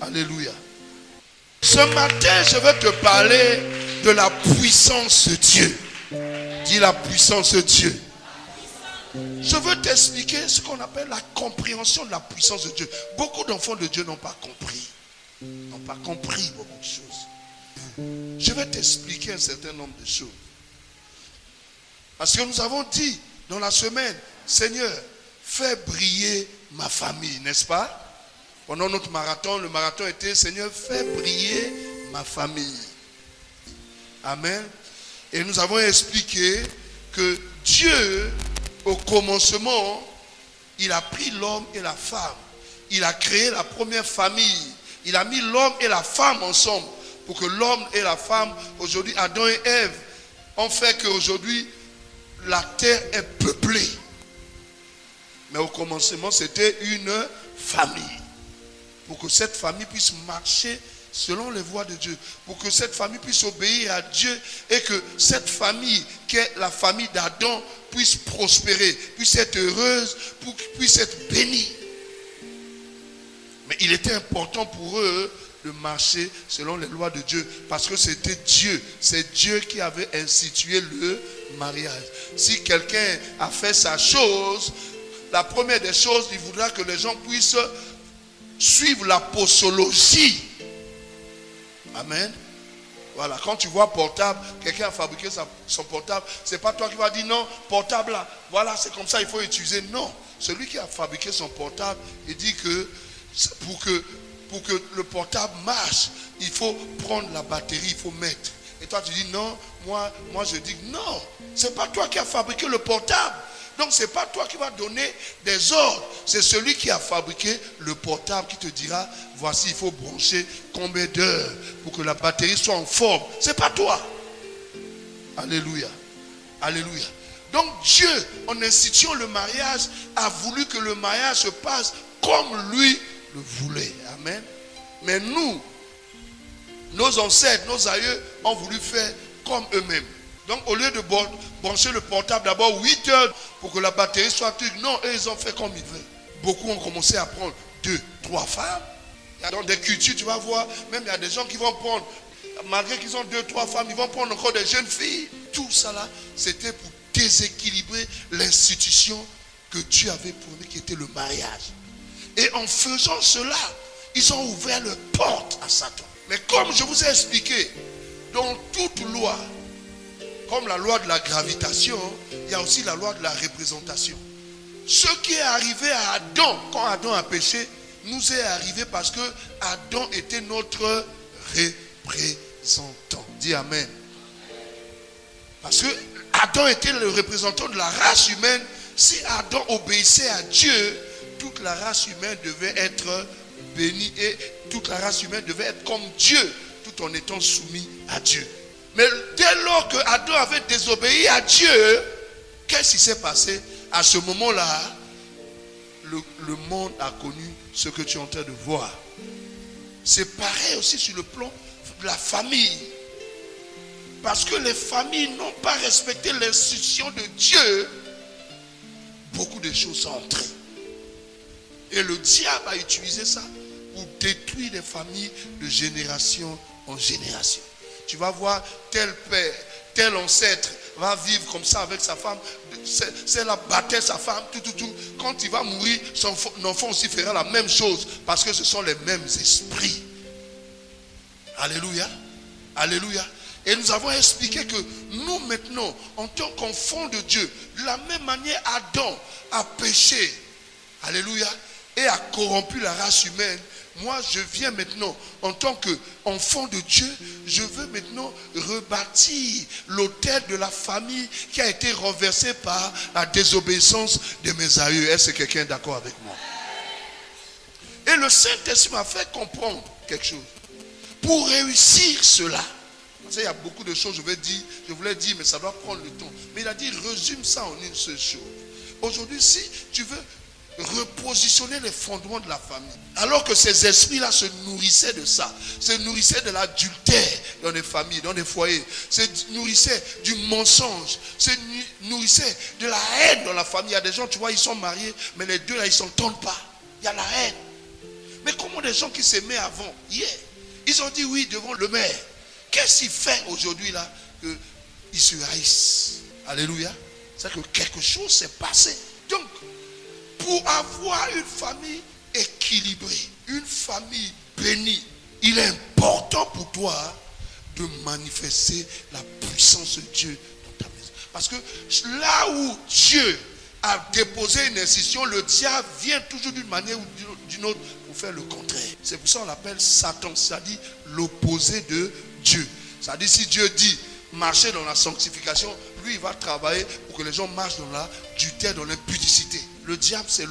Alléluia. Ce matin, je vais te parler de la puissance de Dieu. Dis la puissance de Dieu. Je veux t'expliquer ce qu'on appelle la compréhension de la puissance de Dieu. Beaucoup d'enfants de Dieu n'ont pas compris. N'ont pas compris beaucoup de choses. Je vais t'expliquer un certain nombre de choses. Parce que nous avons dit dans la semaine, Seigneur, fais briller ma famille, n'est-ce pas? Pendant notre marathon, le marathon était, Seigneur, fais briller ma famille. Amen. Et nous avons expliqué que Dieu, au commencement, il a pris l'homme et la femme. Il a créé la première famille. Il a mis l'homme et la femme ensemble pour que l'homme et la femme, aujourd'hui, Adam et Ève, ont fait qu'aujourd'hui, la terre est peuplée. Mais au commencement, c'était une famille. Pour que cette famille puisse marcher selon les voies de Dieu. Pour que cette famille puisse obéir à Dieu. Et que cette famille, qui est la famille d'Adam, puisse prospérer, puisse être heureuse, puisse être bénie. Mais il était important pour eux de marcher selon les lois de Dieu. Parce que c'était Dieu. C'est Dieu qui avait institué le mariage. Si quelqu'un a fait sa chose, la première des choses, il voudra que les gens puissent suivre la posologie. Amen. Voilà, quand tu vois portable, quelqu'un a fabriqué son portable, c'est pas toi qui vas dire non, portable là, voilà, c'est comme ça, il faut utiliser. Non, celui qui a fabriqué son portable, il dit que pour que le portable marche, il faut prendre la batterie, il faut mettre. Et toi tu dis non, moi je dis non, c'est pas toi qui as fabriqué le portable. Donc ce n'est pas toi qui vas donner des ordres. C'est celui qui a fabriqué le portable qui te dira, voici, il faut brancher combien d'heures pour que la batterie soit en forme. Ce n'est pas toi. Alléluia. Alléluia. Donc Dieu, en instituant le mariage, a voulu que le mariage se passe comme lui le voulait. Amen. Mais nous, nos ancêtres, nos aïeux ont voulu faire comme eux-mêmes. Donc au lieu de brancher le portable d'abord 8 heures pour que la batterie soit truc, non, eux ils ont fait comme ils veulent. Beaucoup ont commencé à prendre 2, 3 femmes. Dans des cultures, tu vas voir, même il y a des gens qui vont prendre, malgré qu'ils ont 2, 3 femmes, ils vont prendre encore des jeunes filles. Tout ça là, c'était pour déséquilibrer l'institution que Dieu avait promis qui était le mariage. Et en faisant cela, ils ont ouvert les portes à Satan. Mais comme je vous ai expliqué, dans toute loi, comme la loi de la gravitation, il y a aussi la loi de la représentation. Ce qui est arrivé à Adam, quand Adam a péché, nous est arrivé parce que Adam était notre représentant. Dis Amen. Parce que Adam était le représentant de la race humaine. Si Adam obéissait à Dieu, toute la race humaine devait être bénie et toute la race humaine devait être comme Dieu, tout en étant soumis à Dieu. Mais dès lors que Adam avait désobéi à Dieu, qu'est-ce qui s'est passé? À ce moment-là, le monde a connu ce que tu es en train de voir. C'est pareil aussi sur le plan de la famille. Parce que les familles n'ont pas respecté l'institution de Dieu, beaucoup de choses sont entrées. Et le diable a utilisé ça pour détruire les familles de génération en génération. Tu vas voir tel père, tel ancêtre va vivre comme ça avec sa femme. C'est la battait sa femme, tout. Quand il va mourir, son enfant aussi fera la même chose. Parce que ce sont les mêmes esprits. Alléluia. Alléluia. Et nous avons expliqué que nous maintenant, en tant qu'enfants de Dieu, de la même manière Adam a péché. Alléluia. Et a corrompu la race humaine. Moi, je viens maintenant, en tant qu'enfant de Dieu, je veux maintenant rebâtir l'autel de la famille qui a été renversé par la désobéissance de mes aïeux. Est-ce que quelqu'un est d'accord avec moi? Et le Saint-Esprit m'a fait comprendre quelque chose. Pour réussir cela, parce qu'il y a beaucoup de choses, je voulais dire, mais ça doit prendre le temps. Mais il a dit, résume ça en une seule chose. Aujourd'hui, si tu veux repositionner les fondements de la famille. Alors que ces esprits-là se nourrissaient de ça. Se nourrissaient de l'adultère dans les familles, dans les foyers. Se nourrissaient du mensonge. Se nourrissaient de la haine dans la famille. Il y a des gens, tu vois, ils sont mariés, mais les deux là, ils ne s'entendent pas. Il y a la haine. Mais comment des gens qui s'aimaient avant, hier. Ils ont dit oui devant le maire. Qu'est-ce qu'il fait aujourd'hui là qu'ils se haïssent? Alléluia. C'est que quelque chose s'est passé. Donc, pour avoir une famille équilibrée, une famille bénie, il est important pour toi de manifester la puissance de Dieu dans ta maison. Parce que là où Dieu a déposé une institution, le diable vient toujours d'une manière ou d'une autre pour faire le contraire. C'est pour ça qu'on l'appelle Satan, c'est-à-dire l'opposé de Dieu. C'est-à-dire si Dieu dit marcher dans la sanctification, lui il va travailler pour que les gens marchent dans la dureté, dans l'impudicité. Le diable c'est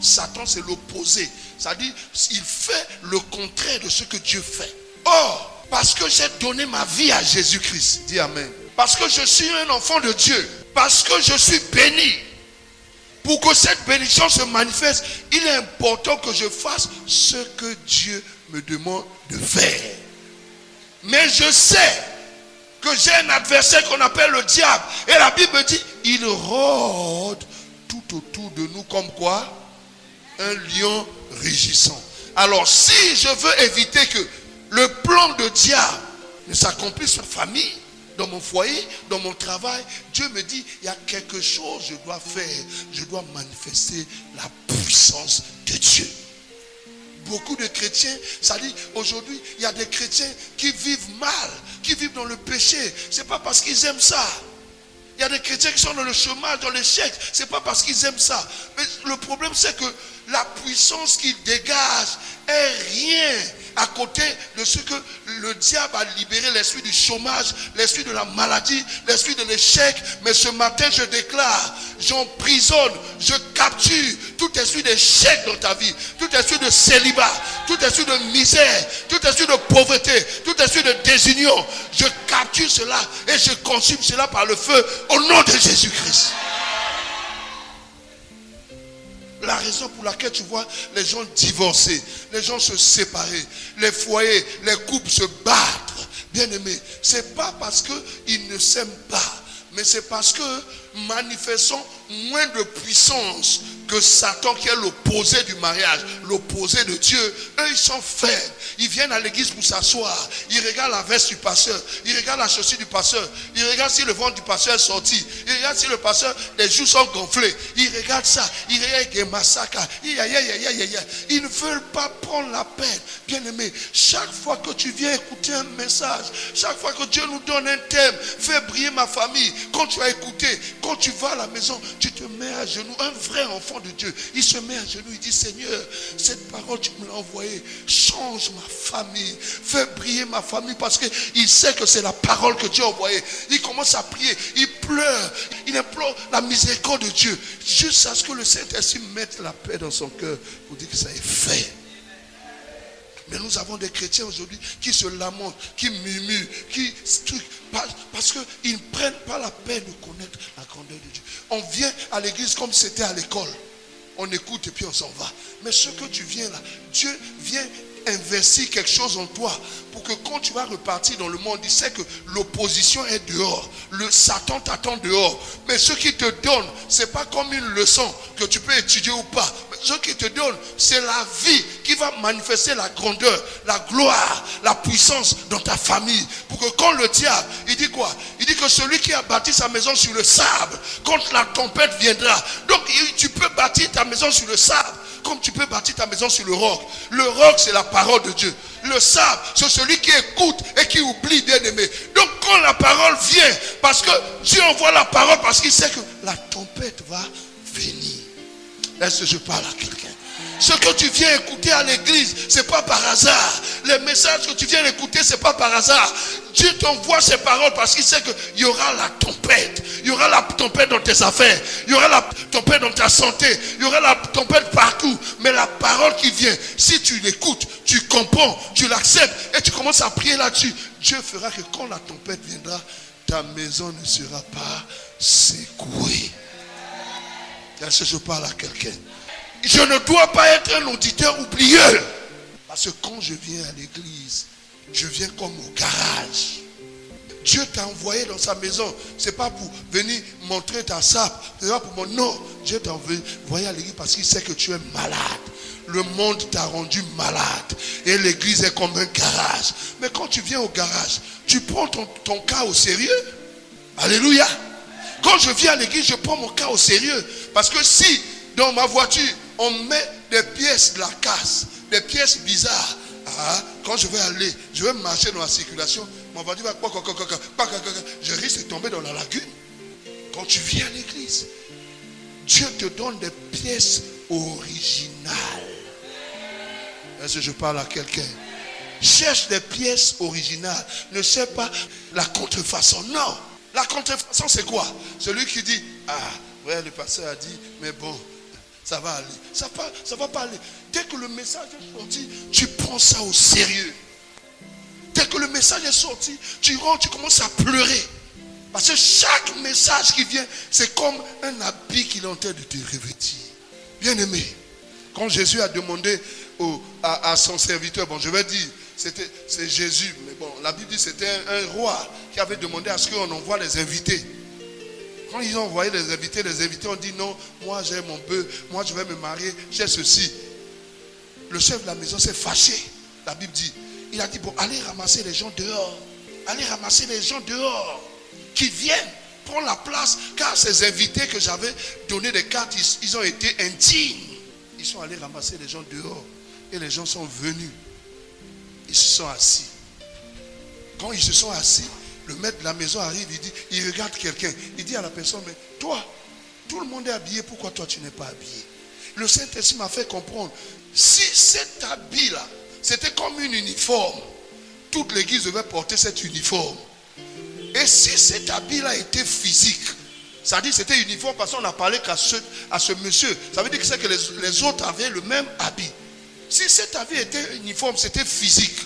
Satan c'est l'opposé. C'est-à-dire il fait le contraire de ce que Dieu fait. Or, parce que j'ai donné ma vie à Jésus-Christ, dis Amen. Parce que je suis un enfant de Dieu, parce que je suis béni, pour que cette bénédiction se manifeste, il est important que je fasse ce que Dieu me demande de faire. Mais je sais que j'ai un adversaire qu'on appelle le diable. Et la Bible dit, il rôde tout autour de nous comme quoi? Un lion rugissant. Alors si je veux éviter que le plan de diable ne s'accomplisse dans ma famille, dans mon foyer, dans mon travail, Dieu me dit, il y a quelque chose que je dois faire. Je dois manifester la puissance de Dieu. Beaucoup de chrétiens, ça dit, aujourd'hui, il y a des chrétiens qui vivent mal, qui vivent dans le péché. Ce n'est pas parce qu'ils aiment ça. Il y a des chrétiens qui sont dans le chômage, dans l'échec. Ce n'est pas parce qu'ils aiment ça. Mais le problème, c'est que la puissance qu'ils dégagent est rien à côté de ce que le diable a libéré, l'esprit du chômage, l'esprit de la maladie, l'esprit de l'échec. Mais ce matin, je déclare, j'emprisonne, je capture tout esprit d'échec dans ta vie, tout esprit de célibat, tout esprit de misère, tout esprit de pauvreté, tout esprit de désunion. Je capture cela et je consume cela par le feu au nom de Jésus-Christ. La raison pour laquelle tu vois les gens divorcer, les gens se séparer, les foyers, les couples se battre, bien aimés, c'est pas parce qu'ils ne s'aiment pas, mais c'est parce que manifestant moins de puissance que Satan qui est l'opposé du mariage, l'opposé de Dieu. Eux ils sont faibles, ils viennent à l'église pour s'asseoir, ils regardent la veste du pasteur, ils regardent la chaussure du pasteur, ils regardent si le ventre du pasteur est sorti, ils regardent si le pasteur, les joues sont gonflées, ils regardent ça, ils regardent des massacres, ils ne veulent pas prendre la peine. Bien aimé, chaque fois que tu viens écouter un message, chaque fois que Dieu nous donne un thème, fais briller ma famille, quand tu as écouté, quand tu vas à la maison, tu te mets à genoux, un vrai enfant de Dieu, il se met à genoux, il dit, Seigneur, cette parole tu me l'as envoyée, change ma famille, fais briller ma famille, parce qu'il sait que c'est la parole que Dieu a envoyée. Il commence à prier, il pleure, il implore la miséricorde de Dieu, jusqu'à ce que le Saint-Esprit mette la paix dans son cœur pour dire que ça est fait. Mais nous avons des chrétiens aujourd'hui qui se lamentent, qui murmurent, qui parce qu'ils ne prennent pas la peine de connaître la grandeur de Dieu. On vient à l'église comme si c'était à l'école. On écoute et puis on s'en va. Mais ce que tu viens là, Dieu vient investir quelque chose en toi pour que quand tu vas repartir dans le monde, il sait que l'opposition est dehors, le Satan t'attend dehors, mais ce qu'il te donne, c'est pas comme une leçon que tu peux étudier ou pas. Mais ce qu'il te donne, c'est la vie qui va manifester la grandeur, la gloire, la puissance dans ta famille, pour que quand le diable, il dit quoi? Il dit que celui qui a bâti sa maison sur le sable, quand la tempête viendra, donc tu peux bâtir ta maison sur le sable comme tu peux bâtir ta maison sur le roc. Le roc, c'est la parole de Dieu. Le sable, c'est celui qui écoute et qui oublie, bien aimé. Donc quand la parole vient, parce que Dieu envoie la parole, parce qu'il sait que la tempête va venir. Est-ce que je parle à quelqu'un? Ce que tu viens écouter à l'église, c'est pas par hasard. Les messages que tu viens écouter, c'est pas par hasard. Dieu t'envoie ces paroles parce qu'il sait qu'il y aura la tempête. Il y aura la tempête dans tes affaires. Il y aura la tempête dans ta santé. Il y aura la tempête partout. Mais la parole qui vient, si tu l'écoutes, tu comprends, tu l'acceptes et tu commences à prier là-dessus, Dieu fera que quand la tempête viendra, ta maison ne sera pas secouée. Est-ce que je parle à quelqu'un? Je ne dois pas être un auditeur oublieux. Parce que quand je viens à l'église, je viens comme au garage. Dieu t'a envoyé dans sa maison. Ce n'est pas pour venir montrer ta sape. Ce n'est pas pour moi. Non. Dieu t'a envoyé à l'église parce qu'il sait que tu es malade. le monde t'a rendu malade et l'église est comme un garage. Mais quand tu viens au garage, tu prends ton cas au sérieux. Alléluia. Quand je viens à l'église, je prends mon cas au sérieux. Parce que si dans ma voiture, on met des pièces de la casse, des pièces bizarres, quand je vais marcher dans la circulation, ma voiture va je risque de tomber dans la lagune. Quand tu viens à l'église, Dieu te donne des pièces originales. Est-ce que je parle à quelqu'un? Cherche des pièces originales. Ne cherche pas la contrefaçon. Non. La contrefaçon, c'est quoi? Celui qui dit, ouais, le pasteur a dit, mais bon, ça va aller. Ça va pas aller. Dès que le message est sorti, tu prends ça au sérieux. Dès que le message est sorti, tu rentres, tu commences à pleurer. Parce que chaque message qui vient, c'est comme un habit qu'il est en train de te revêtir. Bien aimé, quand Jésus a demandé à son serviteur, bon, je vais dire, c'est Jésus, mais bon, la Bible dit que c'était un roi qui avait demandé à ce qu'on envoie les invités. Quand ils ont envoyé les invités ont dit non, moi j'ai mon bœuf, moi je vais me marier, j'ai ceci. Le chef de la maison s'est fâché. La Bible dit, il a dit, bon, allez ramasser les gens dehors. Allez ramasser les gens dehors qui viennent prendre la place, car ces invités que j'avais donné des cartes, ils ont été indignes. Ils sont allés ramasser les gens dehors et les gens sont venus. Ils se sont assis. Quand ils se sont assis, le maître de la maison arrive, il regarde quelqu'un. Il dit à la personne, mais toi, tout le monde est habillé, pourquoi toi tu n'es pas habillé? Le Saint-Esprit m'a fait comprendre, si cet habit-là, c'était comme une uniforme, toute l'église devait porter cet uniforme. Et si cet habit-là était physique, c'est-à-dire c'était uniforme parce qu'on n'a parlé qu'à ce monsieur, ça veut dire que c'est que les autres avaient le même habit. Si cet habit était uniforme, c'était physique.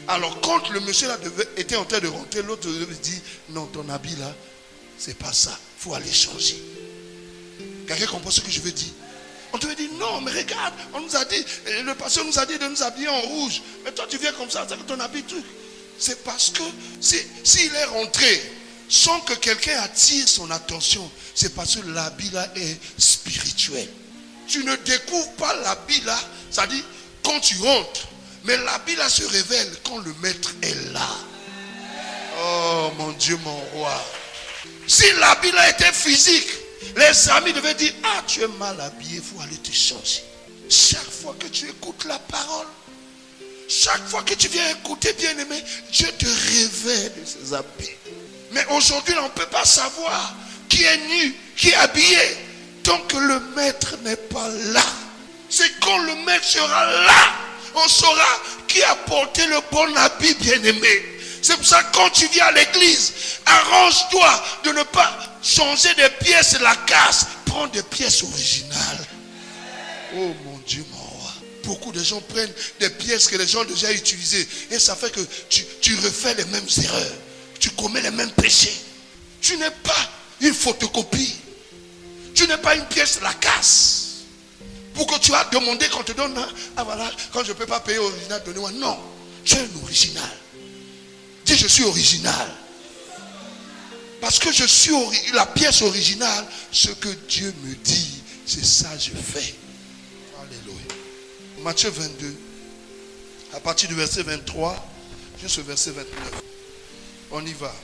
Alors quand le monsieur là était en train de rentrer, l'autre dit, non, ton habit là, c'est pas ça, il faut aller changer. Quelqu'un comprend ce que je veux dire? On te dit, non, mais regarde, on nous a dit, le pasteur nous a dit de nous habiller en rouge. Mais toi tu viens comme ça, avec ton habit truc. C'est parce que s'il est rentré sans que quelqu'un attire son attention, c'est parce que l'habit là est spirituel. Tu ne découvres pas l'habit là, c'est-à-dire quand tu rentres, mais l'habit là se révèle quand le maître est là. Oh mon Dieu, mon roi. Si l'habit là était physique, les amis devaient dire, tu es mal habillé, il faut aller te changer. Chaque fois que tu écoutes la parole, chaque fois que tu viens écouter, bien-aimé, Dieu te révèle de ses habits. Mais aujourd'hui, on ne peut pas savoir qui est nu, qui est habillé, tant que le maître n'est pas là. C'est quand le maître sera là, on saura qui a porté le bon habit, bien-aimé. C'est pour ça que quand tu viens à l'église, arrange-toi de ne pas changer des pièces de la casse. Prends des pièces originales. Oh mon Dieu, mon roi. Beaucoup de gens prennent des pièces que les gens ont déjà utilisées. Et ça fait que tu refais les mêmes erreurs. Tu commets les mêmes péchés. Tu n'es pas une photocopie. Tu n'es pas une pièce de la casse. Pour que tu as demandé qu'on te donne. Voilà, quand je ne peux pas payer original, donnez-moi. Non, tu es un original. Dis, je suis original. Parce que je suis la pièce originale. Ce que Dieu me dit, c'est ça que je fais. Alléluia. Matthieu 22, à partir du verset 23 jusqu'au verset 29. On y va.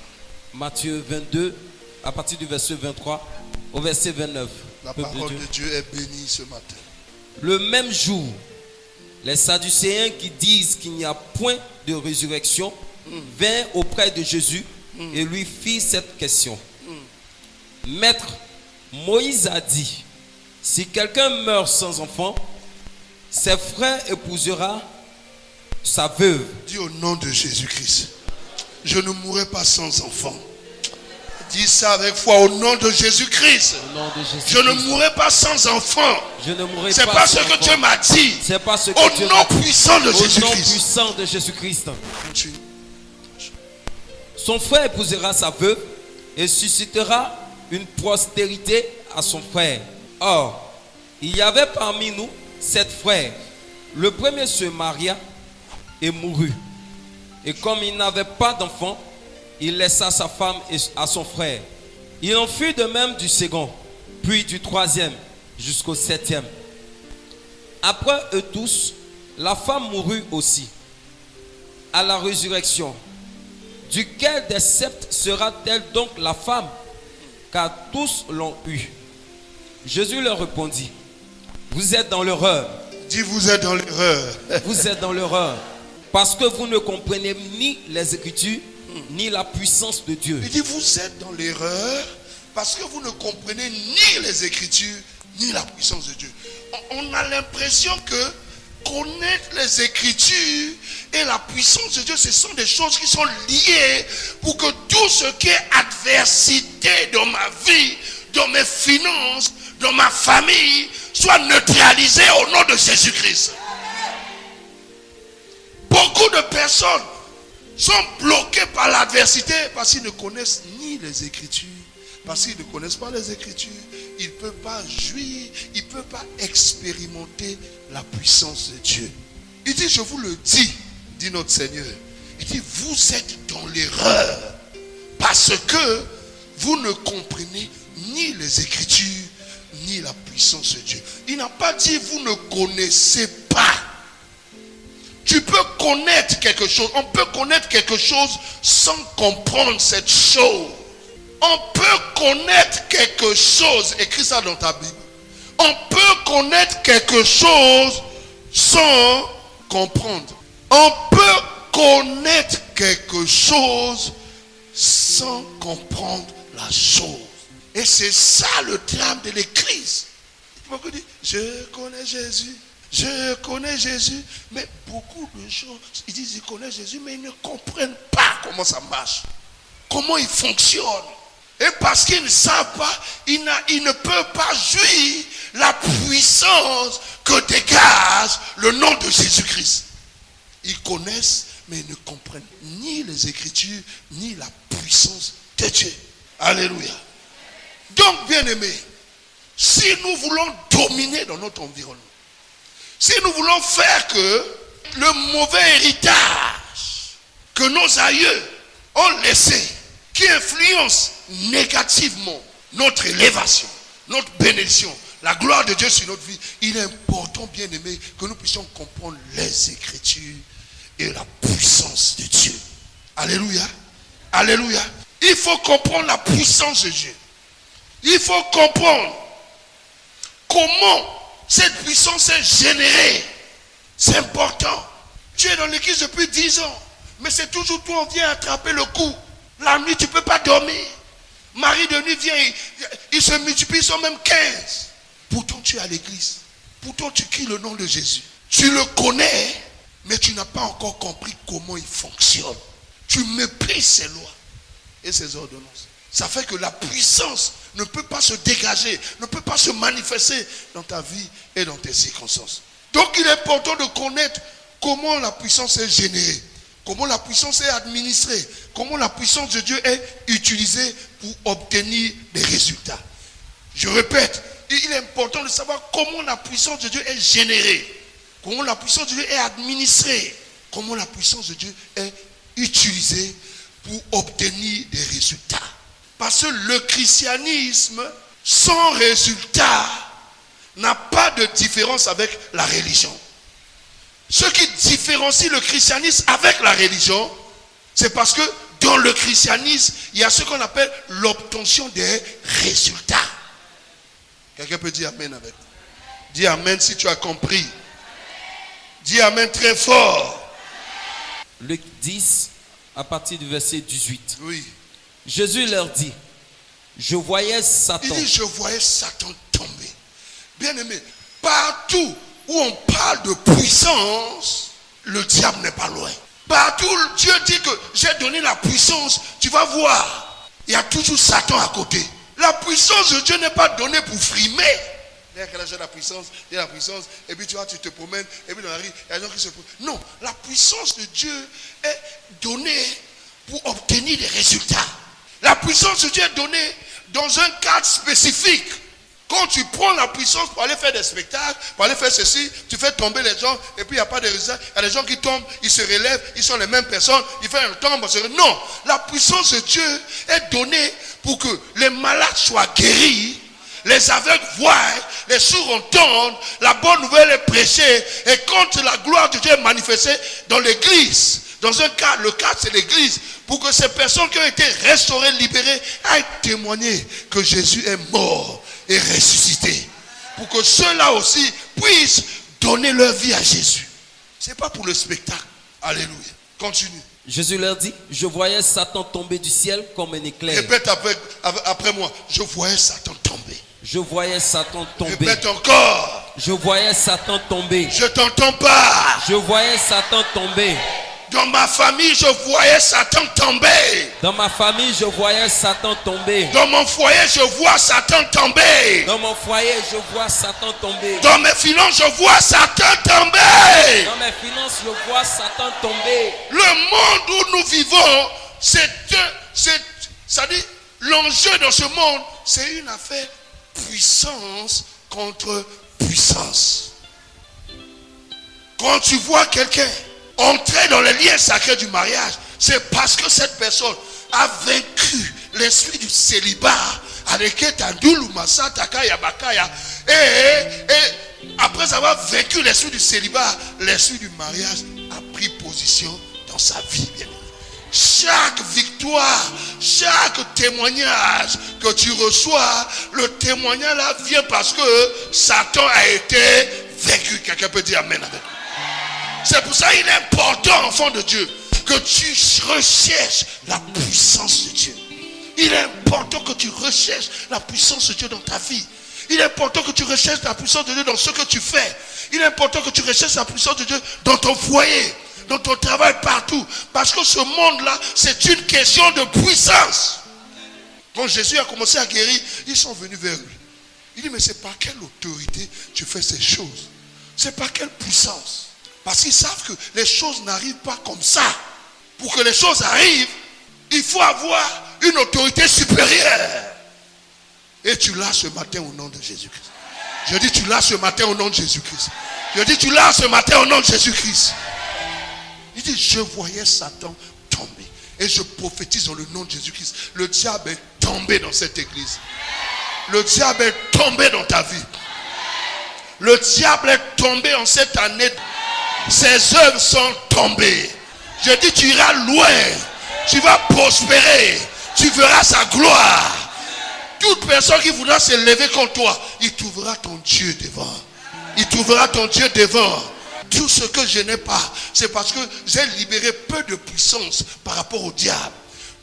Matthieu 22, à partir du verset 23 au verset 29. La parole de Dieu est bénie ce matin. Le même jour, les Sadducéens qui disent qu'il n'y a point de résurrection vinrent auprès de Jésus et lui firent cette question. Maître, Moïse a dit, si quelqu'un meurt sans enfant, ses frères épousera sa veuve. Dis au nom de Jésus-Christ, je ne mourrai pas sans enfant. Dis ça avec foi au nom de Jésus-Christ. Je ne mourrai pas sans enfant. C'est pas ce que Dieu m'a dit. C'est pas ce que au nom puissant de Jésus-Christ. Au nom puissant de Jésus-Christ. Son frère épousera sa veuve et suscitera une postérité à son frère. Or, il y avait parmi nous 7 frères. Le premier se maria et mourut. Et comme il n'avait pas d'enfant, il laissa sa femme à son frère. Il en fut de même du second, puis du troisième, jusqu'au 7e. Après eux tous, la femme mourut aussi. À la résurrection, duquel des sept sera-t-elle donc la femme? Car tous l'ont eu. Jésus leur répondit, vous êtes dans l'erreur. Dis, vous êtes dans l'erreur. Vous êtes dans l'erreur. Parce que vous ne comprenez ni les Écritures, ni la puissance de Dieu. Il dit, vous êtes dans l'erreur parce que vous ne comprenez ni les Écritures, ni la puissance de Dieu. On a l'impression que connaître les Écritures et la puissance de Dieu, ce sont des choses qui sont liées pour que tout ce qui est adversité dans ma vie, dans mes finances, dans ma famille, soit neutralisé au nom de Jésus-Christ. Beaucoup de personnes sont bloquées par l'adversité parce qu'ils ne connaissent ni les Écritures. Parce qu'ils ne connaissent pas les Écritures, ils ne peuvent pas jouir, ils ne peuvent pas expérimenter la puissance de Dieu. Il dit, je vous le dis, dit notre Seigneur. Il dit, vous êtes dans l'erreur parce que vous ne comprenez ni les Écritures, ni la puissance de Dieu. Il n'a pas dit, vous ne connaissez pas. Tu peux connaître quelque chose, on peut connaître quelque chose sans comprendre cette chose. On peut connaître quelque chose, écris ça dans ta Bible. On peut connaître quelque chose sans comprendre. On peut connaître quelque chose sans comprendre la chose. Et c'est ça le drame de l'église. Beaucoup disent, je connais Jésus. Je connais Jésus. Mais beaucoup de gens, ils disent, ils connaissent Jésus, mais ils ne comprennent pas comment ça marche. Comment il fonctionne. Et parce qu'ils ne savent pas, ils ne peuvent pas jouir la puissance que dégage le nom de Jésus-Christ. Ils connaissent, mais ils ne comprennent ni les Écritures, ni la puissance de Dieu. Alléluia. Donc, bien-aimés, si nous voulons dominer dans notre environnement, si nous voulons faire que le mauvais héritage que nos aïeux ont laissé, qui influence négativement notre élévation, notre bénédiction, la gloire de Dieu sur notre vie, il est important, bien aimé, que nous puissions comprendre les Écritures et la puissance de Dieu. Alléluia. Alléluia. Il faut comprendre la puissance de Dieu. Il faut comprendre comment cette puissance est générée. C'est important. Tu es dans l'église depuis 10 ans, mais c'est toujours toi, on vient attraper le coup. La nuit, tu ne peux pas dormir. Marie de nuit vient, il se multiplie, ils sont même 15. Pourtant, tu es à l'église. Pourtant, tu cries le nom de Jésus. Tu le connais, mais tu n'as pas encore compris comment il fonctionne. Tu méprises ses lois et ses ordonnances. Ça fait que la puissance ne peut pas se dégager, ne peut pas se manifester dans ta vie et dans tes circonstances. Donc, il est important de connaître comment la puissance est générée. Comment la puissance est administrée, comment la puissance de Dieu est utilisée pour obtenir des résultats. Je répète, il est important de savoir comment la puissance de Dieu est générée, comment la puissance de Dieu est administrée, comment la puissance de Dieu est utilisée pour obtenir des résultats. Parce que le christianisme, sans résultat, n'a pas de différence avec la religion. Ce qui différencie le christianisme avec la religion, c'est parce que dans le christianisme, il y a ce qu'on appelle l'obtention des résultats. Quelqu'un peut dire amen avec moi. Dis amen si tu as compris. Dis amen très fort. Luc 10, à partir du verset 18. Oui. Jésus leur dit, je voyais Satan. Il dit, je voyais Satan tomber. Bien aimé, partout où on parle de puissance, le diable n'est pas loin. Partout Dieu dit que j'ai donné la puissance, tu vas voir, il y a toujours Satan à côté. La puissance de Dieu n'est pas donnée pour frimer. J'ai la puissance, il y a la puissance, et puis tu vois, tu te promènes, et puis dans la rue, il y a des gens qui se promènent. Non, la puissance de Dieu est donnée pour obtenir des résultats. La puissance de Dieu est donnée dans un cadre spécifique. Quand tu prends la puissance pour aller faire des spectacles, pour aller faire ceci, tu fais tomber les gens et puis il n'y a pas de résultat. Il y a des gens qui tombent, ils se relèvent, ils sont les mêmes personnes, ils font un tombe. Non, la puissance de Dieu est donnée pour que les malades soient guéris Les aveugles voient, les sourds entendent, la bonne nouvelle est prêchée. Et quand la gloire de Dieu est manifestée dans l'église, dans un cas, le cas c'est l'église, pour que ces personnes qui ont été restaurées, libérées, aillent témoigner que Jésus est mort et ressuscité. Pour que ceux-là aussi puissent donner leur vie à Jésus. Ce n'est pas pour le spectacle. Alléluia. Continue. Jésus leur dit, je voyais Satan tomber du ciel comme un éclair. Répète après moi. Je voyais Satan tomber. Je voyais Satan tomber. Répète encore. Je voyais Satan tomber. Je t'entends pas. Je voyais Satan tomber. Dans ma famille, je voyais Satan tomber. Dans ma famille, je voyais Satan tomber. Dans mon foyer, je vois Satan tomber. Dans mon foyer, je vois Satan tomber. Dans mes finances, je vois Satan tomber. Dans mes finances, je vois Satan tomber. Le monde où nous vivons, c'est-à-dire, l'enjeu dans ce monde, c'est une affaire puissance contre puissance. Quand tu vois quelqu'un entrer dans les liens sacrés du mariage, c'est parce que cette personne a vaincu l'esprit du célibat avec et après avoir vaincu l'esprit du célibat, l'esprit du mariage a pris position dans sa vie. Chaque victoire, chaque témoignage que tu reçois, le témoignage là vient parce que Satan a été vaincu. Quelqu'un peut dire amen avec moi. C'est pour ça qu'il est important, enfant de Dieu, que tu recherches la puissance de Dieu. Il est important que tu recherches la puissance de Dieu dans ta vie. Il est important que tu recherches la puissance de Dieu dans ce que tu fais. Il est important que tu recherches la puissance de Dieu dans ton foyer, dans ton travail, partout. Parce que ce monde-là, c'est une question de puissance. Quand Jésus a commencé à guérir, ils sont venus vers lui. Il dit, mais c'est par quelle autorité tu fais ces choses? C'est par quelle puissance? Parce qu'ils savent que les choses n'arrivent pas comme ça. Pour que les choses arrivent, il faut avoir une autorité supérieure. Et tu l'as ce matin au nom de Jésus-Christ. Je dis tu l'as ce matin au nom de Jésus-Christ. Je dis tu l'as ce matin au nom de Jésus-Christ. Il dit je voyais Satan tomber. Et je prophétise dans le nom de Jésus-Christ. Le diable est tombé dans cette église. Le diable est tombé dans ta vie. Le diable est tombé en cette année. Ses œuvres sont tombées. Je dis tu iras loin. Tu vas prospérer. Tu verras sa gloire. Toute personne qui voudra se lever contre toi, il trouvera ton Dieu devant. Il trouvera ton Dieu devant. Tout ce que je n'ai pas, c'est parce que j'ai libéré peu de puissance par rapport au diable.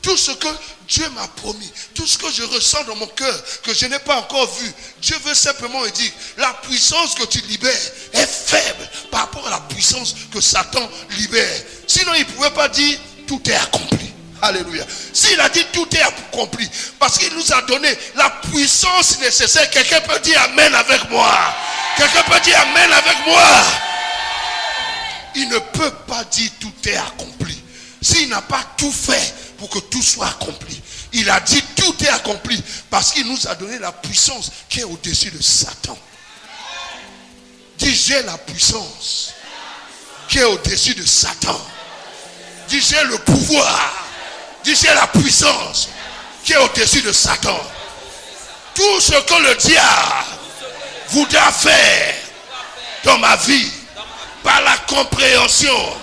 Tout ce que Dieu m'a promis, tout ce que je ressens dans mon cœur, que je n'ai pas encore vu, Dieu veut simplement me dire, la puissance que tu libères est faible par rapport à la puissance que Satan libère. Sinon, il ne pouvait pas dire, tout est accompli. Alléluia. S'il a dit tout est accompli, parce qu'il nous a donné la puissance nécessaire, quelqu'un peut dire amen avec moi. Quelqu'un peut dire amen avec moi. Il ne peut pas dire tout est accompli s'il n'a pas tout fait pour que tout soit accompli. Il a dit tout est accompli parce qu'il nous a donné la puissance qui est au-dessus de Satan. Dis j'ai la puissance qui est au-dessus de Satan. Dis j'ai le pouvoir. Dis j'ai la puissance qui est au-dessus de Satan. Tout ce que le diable voudra faire dans ma vie par la compréhension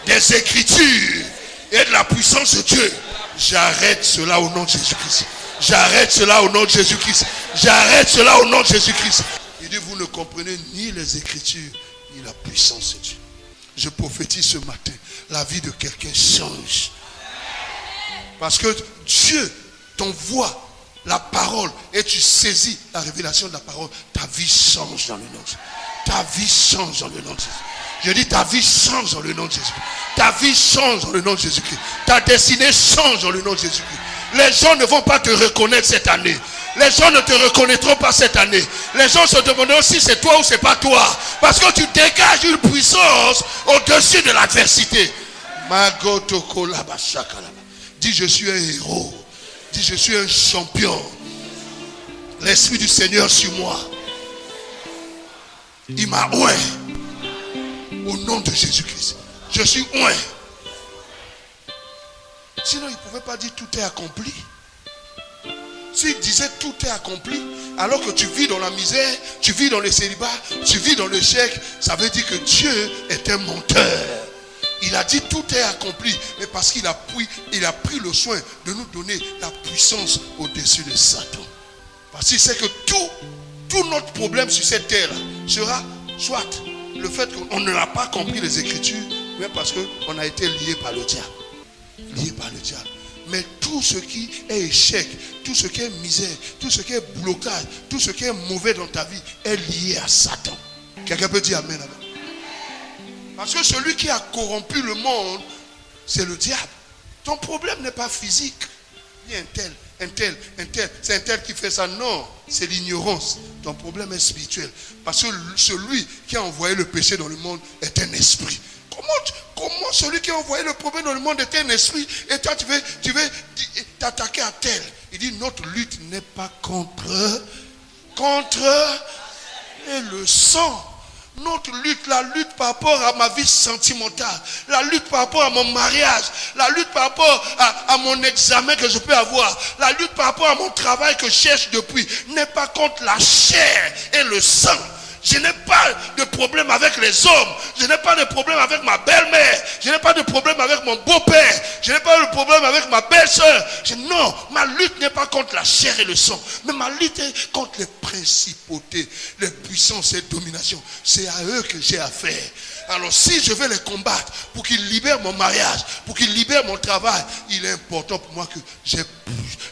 des Écritures et de la puissance de Dieu, j'arrête cela au nom de Jésus-Christ. J'arrête cela au nom de Jésus-Christ. J'arrête cela au nom de Jésus-Christ. Il dit, vous ne comprenez ni les Écritures, ni la puissance de Dieu. Je prophétise ce matin, la vie de quelqu'un change. Parce que Dieu t'envoie la parole et tu saisis la révélation de la parole, ta vie change dans le nom de Jésus. Ta vie change dans le nom de Jésus. Je dis ta vie change dans le nom de Jésus. Ta vie change dans le nom de Jésus-Christ. Ta destinée change dans le nom de Jésus-Christ. Les gens ne vont pas te reconnaître cette année. Les gens ne te reconnaîtront pas cette année. Les gens se demanderont si c'est toi ou c'est pas toi. Parce que tu dégages une puissance au-dessus de l'adversité. Dis je suis un héros. Dis je suis un champion. L'Esprit du Seigneur sur moi. Il m'a oint. Au nom de Jésus-Christ. Je suis oint. Sinon il ne pouvait pas dire tout est accompli. S'il disait tout est accompli, alors que tu vis dans la misère, tu vis dans le célibat, tu vis dans l'échec, ça veut dire que Dieu est un menteur. Il a dit tout est accompli, mais parce qu'il a pris le soin de nous donner la puissance au-dessus de Satan. Parce qu'il sait que tout notre problème sur cette terre sera soit le fait qu'on n'a pas compris les Écritures, mais parce qu'on a été lié par le diable. Lié par le diable. Mais tout ce qui est échec, tout ce qui est misère, tout ce qui est blocage, tout ce qui est mauvais dans ta vie est lié à Satan. Quelqu'un peut dire amen, amen. Parce que celui qui a corrompu le monde, c'est le diable. Ton problème n'est pas physique. Il y a un tel. C'est un tel qui fait ça. Non, c'est l'ignorance. Ton problème est spirituel. Parce que celui qui a envoyé le péché dans le monde est un esprit. Comment celui qui a envoyé le problème dans le monde est un esprit et toi tu veux t'attaquer à tel? Il dit notre lutte n'est pas contre et le sang. Notre lutte, la lutte par rapport à ma vie sentimentale, la lutte par rapport à mon mariage, la lutte par rapport à mon examen que je peux avoir, la lutte par rapport à mon travail que je cherche depuis, n'est pas contre la chair et le sang. Je n'ai pas de problème avec les hommes. Je n'ai pas de problème avec ma belle-mère. Je n'ai pas de problème avec mon beau-père. Je n'ai pas de problème avec ma belle-sœur. Non, ma lutte n'est pas contre la chair et le sang. Mais ma lutte est contre les principautés, les puissances et dominations. C'est à eux que j'ai affaire. Alors si je vais les combattre pour qu'ils libèrent mon mariage, pour qu'ils libèrent mon travail, il est important pour moi que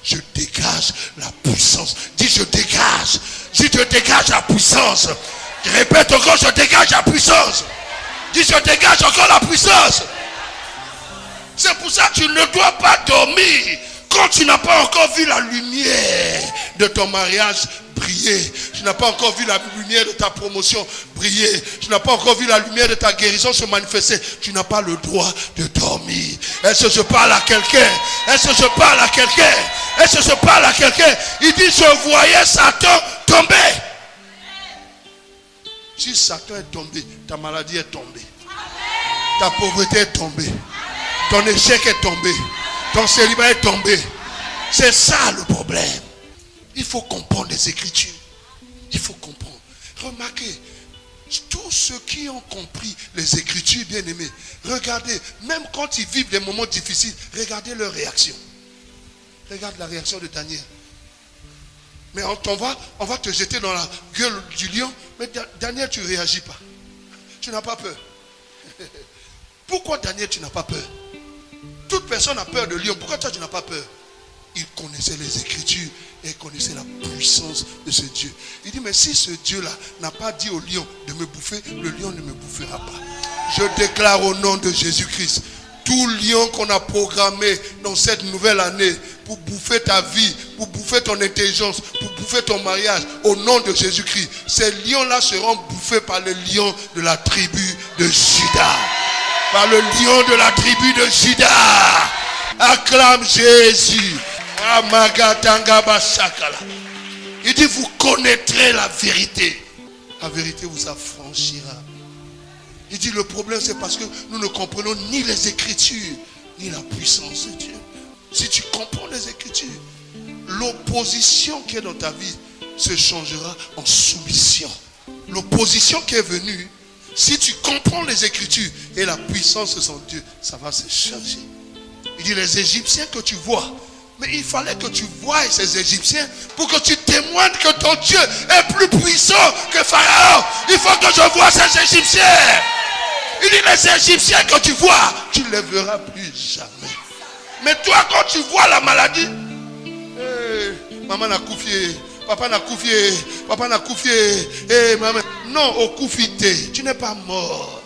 je dégage la puissance. Dis je dégage. Dis je dégage la puissance. Je répète encore, je dégage la puissance. Dis je dégage encore la puissance. C'est pour ça que tu ne dois pas dormir quand tu n'as pas encore vu la lumière de ton mariage briller. Tu n'as pas encore vu la lumière de ta promotion briller. Tu n'as pas encore vu la lumière de ta guérison se manifester. Tu n'as pas le droit de dormir. Est-ce que je parle à quelqu'un? Est-ce que je parle à quelqu'un? Est-ce que je parle à quelqu'un? Il dit je voyais Satan tomber. Si Satan est tombé, ta maladie est tombée. Ta pauvreté est tombée. Ton échec est tombé. Ton célibat est tombé. C'est ça le problème. Il faut comprendre les Écritures. Il faut comprendre. Remarquez, tous ceux qui ont compris les Écritures, bien aimés, regardez, même quand ils vivent des moments difficiles, regardez leur réaction. Regarde la réaction de Daniel. Mais on va te jeter dans la gueule du lion. Mais Daniel, tu ne réagis pas. Tu n'as pas peur. Pourquoi Daniel, tu n'as pas peur? Toute personne a peur de lion. Pourquoi toi, tu n'as pas peur? Il connaissait les Écritures et il connaissait la puissance de ce Dieu. Il dit, mais si ce Dieu-là n'a pas dit au lion de me bouffer, le lion ne me bouffera pas. Je déclare au nom de Jésus-Christ, tout lion qu'on a programmé dans cette nouvelle année pour bouffer ta vie, pour bouffer ton intelligence, pour bouffer ton mariage, au nom de Jésus-Christ, ces lions-là seront bouffés par le lion de la tribu de Juda. Par le lion de la tribu de Juda. Acclame Jésus. Il dit, vous connaîtrez la vérité. La vérité vous affranchira. Il dit, le problème c'est parce que nous ne comprenons ni les Écritures, ni la puissance de Dieu. Si tu comprends les Écritures, l'opposition qui est dans ta vie se changera en soumission. L'opposition qui est venue, si tu comprends les Écritures et la puissance de son Dieu, ça va se changer. Il dit, les Égyptiens que tu vois, mais il fallait que tu voies ces Égyptiens pour que tu témoignes que ton Dieu est plus puissant que Pharaon. Il faut que je voie ces Égyptiens. Il dit, les Égyptiens que tu vois, tu ne les verras plus jamais. Mais toi, quand tu vois la maladie, maman n'a couffé, papa n'a couffé, papa n'a couffé, maman. Non, au coufité, tu n'es pas mort.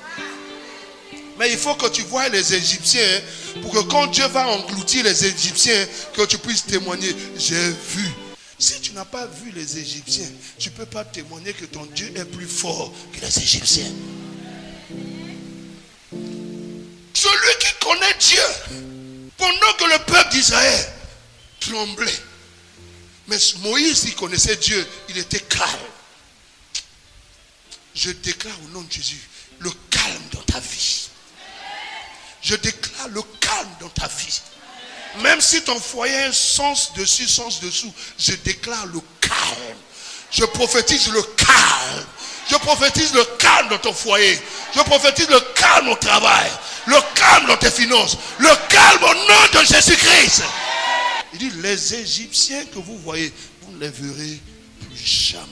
Mais il faut que tu voies les Égyptiens pour que quand Dieu va engloutir les Égyptiens, que tu puisses témoigner, j'ai vu. Si tu n'as pas vu les Égyptiens, tu ne peux pas témoigner que ton Dieu est plus fort que les Égyptiens. Celui qui connaît Dieu, pendant que le peuple d'Israël tremblait. Mais Moïse, il connaissait Dieu, il était calme. Je déclare au nom de Jésus, le calme dans ta vie. Je déclare le calme dans ta vie. Même si ton foyer est sens dessus, sens dessous, je déclare le calme. Je prophétise le calme. Je prophétise le calme dans ton foyer. Je prophétise le calme au travail. Le calme dans tes finances. Le calme au nom de Jésus-Christ. Il dit, les Égyptiens que vous voyez, vous ne les verrez plus jamais.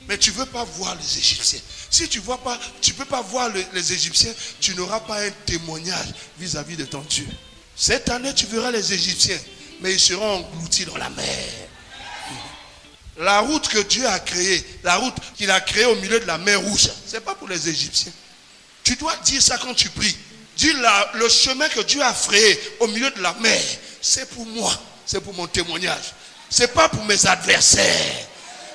Mais tu ne veux pas voir les Égyptiens. Si tu ne peux pas voir les Égyptiens, tu n'auras pas un témoignage vis-à-vis de ton Dieu. Cette année, tu verras les Égyptiens, mais ils seront engloutis dans la mer. La route que Dieu a créée, la route qu'il a créée au milieu de la mer Rouge, ce n'est pas pour les Égyptiens. Tu dois dire ça quand tu pries. Dis le chemin que Dieu a frayé au milieu de la mer, c'est pour moi, c'est pour mon témoignage. Ce n'est pas pour mes adversaires.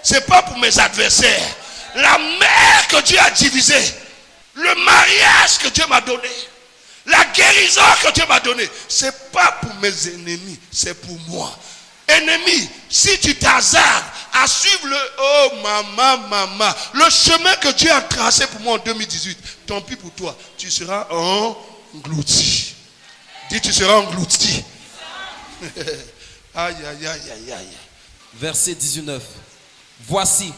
C'est pas pour mes adversaires. La mer que Dieu a divisée, le mariage que Dieu m'a donné, la guérison que Dieu m'a donnée, c'est pas pour mes ennemis, c'est pour moi. Ennemi, si tu t'hasardes à suivre le chemin que Dieu a tracé pour moi en 2018, tant pis pour toi, tu seras englouti. Dis, tu seras englouti. Aïe, aïe, aïe, aïe, aïe. Verset 19. Voici,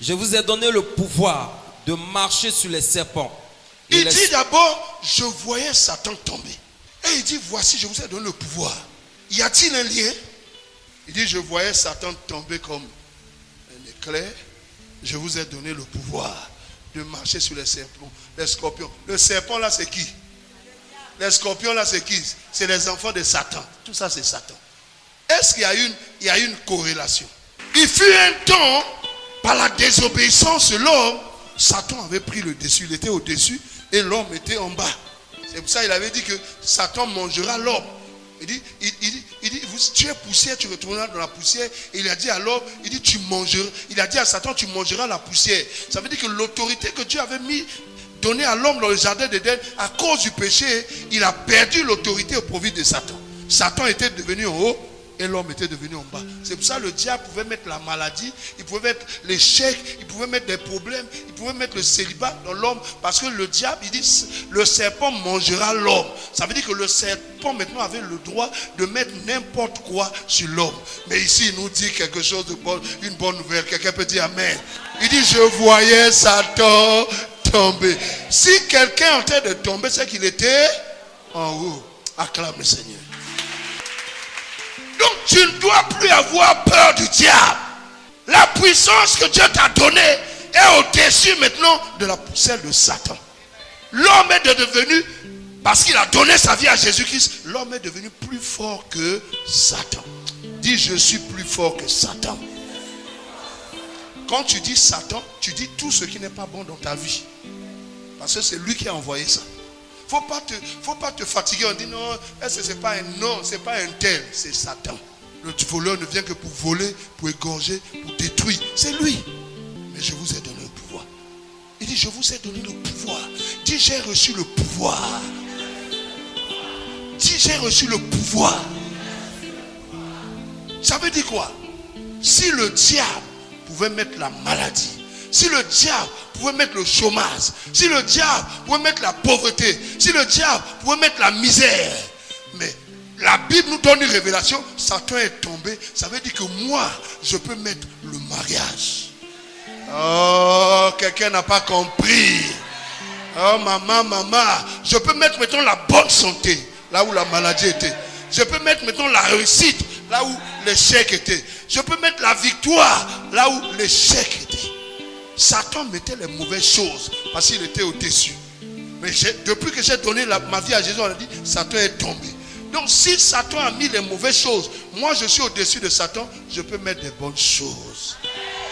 je vous ai donné le pouvoir de marcher sur les serpents. Il dit d'abord, je voyais Satan tomber. Et il dit, voici, je vous ai donné le pouvoir. Y a-t-il un lien? Il dit, je voyais Satan tomber comme un éclair. Je vous ai donné le pouvoir de marcher sur les serpents, les scorpions. Le serpent là, c'est qui? Les scorpions là, c'est qui? C'est les enfants de Satan. Tout ça, c'est Satan. Est-ce qu'il y a une corrélation? Il fut un temps, par la désobéissance de l'homme, Satan avait pris le dessus. Il était au-dessus et l'homme était en bas. C'est pour ça qu'il avait dit que Satan mangera l'homme. Il dit, tu es poussière, tu retourneras dans la poussière. Et il a dit à l'homme, il a dit à Satan, tu mangeras la poussière. Ça veut dire que l'autorité que Dieu avait donnée à l'homme dans le jardin d'Éden, à cause du péché, il a perdu l'autorité au profit de Satan. Satan était devenu en haut et l'homme était devenu en bas. C'est pour ça que le diable pouvait mettre la maladie, il pouvait mettre l'échec, il pouvait mettre des problèmes, il pouvait mettre le célibat dans l'homme. Parce que le diable, il dit, le serpent mangera l'homme. Ça veut dire que le serpent maintenant avait le droit de mettre n'importe quoi sur l'homme. Mais ici, il nous dit quelque chose de bon, une bonne nouvelle. Quelqu'un peut dire amen. Il dit, je voyais Satan tomber. Si quelqu'un est en train de tomber, c'est qu'il était en haut. Acclame le Seigneur. Donc tu ne dois plus avoir peur du diable. La puissance que Dieu t'a donnée est au-dessus maintenant de celle de Satan. L'homme est devenu, parce qu'il a donné sa vie à Jésus-Christ, l'homme est devenu plus fort que Satan. Dis, je suis plus fort que Satan. Quand tu dis Satan, tu dis tout ce qui n'est pas bon dans ta vie. Parce que c'est lui qui a envoyé ça. Faut pas te fatiguer en disant non, est-ce que c'est pas un tel, c'est Satan. Le voleur ne vient que pour voler, pour égorger, pour détruire. C'est lui. Mais je vous ai donné le pouvoir. Il dit, je vous ai donné le pouvoir. Dis, j'ai reçu le pouvoir. Dis, j'ai reçu le pouvoir. Ça veut dire quoi? Si le diable pouvait mettre la maladie, si le diable pouvait mettre le chômage, si le diable pouvait mettre la pauvreté, si le diable pouvait mettre la misère, mais la Bible nous donne une révélation, Satan est tombé, ça veut dire que moi, je peux mettre le mariage. Oh, quelqu'un n'a pas compris. Oh, maman, je peux mettre maintenant la bonne santé, là où la maladie était. Je peux mettre maintenant la réussite, là où l'échec était. Je peux mettre la victoire, là où l'échec était. Satan mettait les mauvaises choses parce qu'il était au-dessus. Mais depuis que j'ai donné ma vie à Jésus, on a dit, Satan est tombé. Donc si Satan a mis les mauvaises choses, moi je suis au-dessus de Satan, je peux mettre des bonnes choses.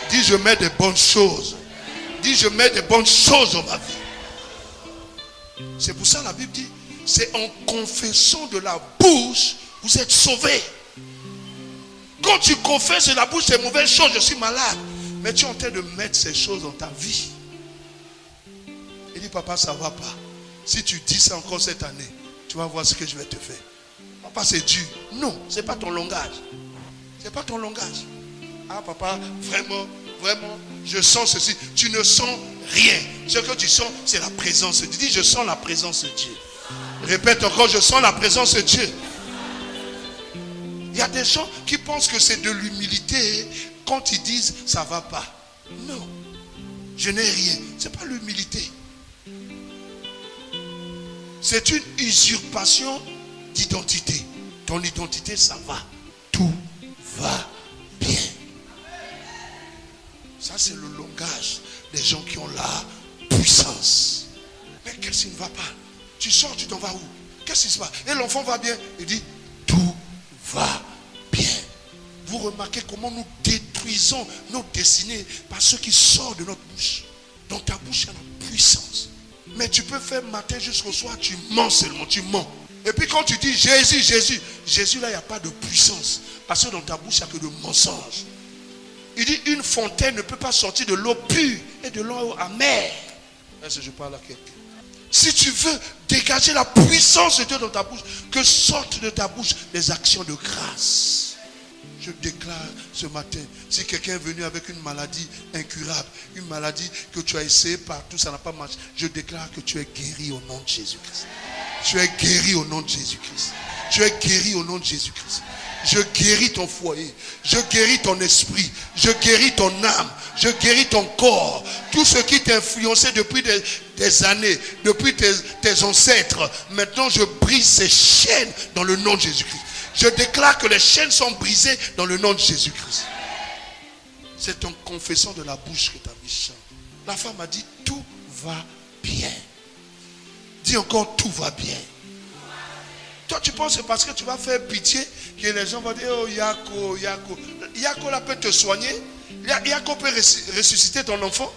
Dis, je mets des bonnes choses. Dis, je mets des bonnes choses dans ma vie. C'est pour ça la Bible dit, c'est en confessant de la bouche, vous êtes sauvés. Quand tu confesses de la bouche ces mauvaises choses, je suis malade. Mais tu es en train de mettre ces choses dans ta vie. Il dit, papa, ça ne va pas. Si tu dis ça encore cette année, tu vas voir ce que je vais te faire. Papa, c'est dur. Non, ce n'est pas ton langage. Ce n'est pas ton langage. Ah, papa, vraiment, je sens ceci. Tu ne sens rien. Ce que tu sens, c'est la présence de Dieu. Dis, je sens la présence de Dieu. Répète encore, je sens la présence de Dieu. Il y a des gens qui pensent que c'est de l'humilité quand ils disent ça ne va pas. Non. Je n'ai rien. Ce n'est pas l'humilité. C'est une usurpation d'identité. Ton identité, ça va. Tout va bien. Ça, c'est le langage des gens qui ont la puissance. Mais qu'est-ce qui ne va pas? Tu sors, tu t'en vas où? Qu'est-ce qui se passe? Et l'enfant va bien. Il dit, tout va bien. Vous remarquez comment nous détruisons nos destinées par ce qui sort de notre bouche. Dans ta bouche, il y a la puissance. Mais tu peux faire matin jusqu'au soir, tu mens seulement, tu mens. Et puis quand tu dis Jésus, Jésus, Jésus là, il n'y a pas de puissance. Parce que dans ta bouche, il n'y a que de mensonges. Il dit, une fontaine ne peut pas sortir de l'eau pure et de l'eau amère. Est-ce que je parle à quelqu'un? Si tu veux dégager la puissance de Dieu dans ta bouche, que sortent de ta bouche les actions de grâce. Je déclare ce matin, si quelqu'un est venu avec une maladie incurable, une maladie que tu as essayé partout, ça n'a pas marché, je déclare que tu es guéri au nom de Jésus-Christ. Tu es guéri au nom de Jésus-Christ. Tu es guéri au nom de Jésus-Christ. Je guéris ton foyer, je guéris ton esprit, je guéris ton âme, je guéris ton corps. Tout ce qui t'a influencé depuis des années, depuis tes ancêtres, maintenant je brise ces chaînes dans le nom de Jésus-Christ. Je déclare que les chaînes sont brisées dans le nom de Jésus-Christ. C'est en confessant de la bouche que ta vie change. La femme a dit, tout va bien. Dis encore, tout va bien. Toi, tu penses que c'est parce que tu vas faire pitié que les gens vont dire, oh Yako, Yako. Yako là peut te soigner. Yako peut ressusciter ton enfant.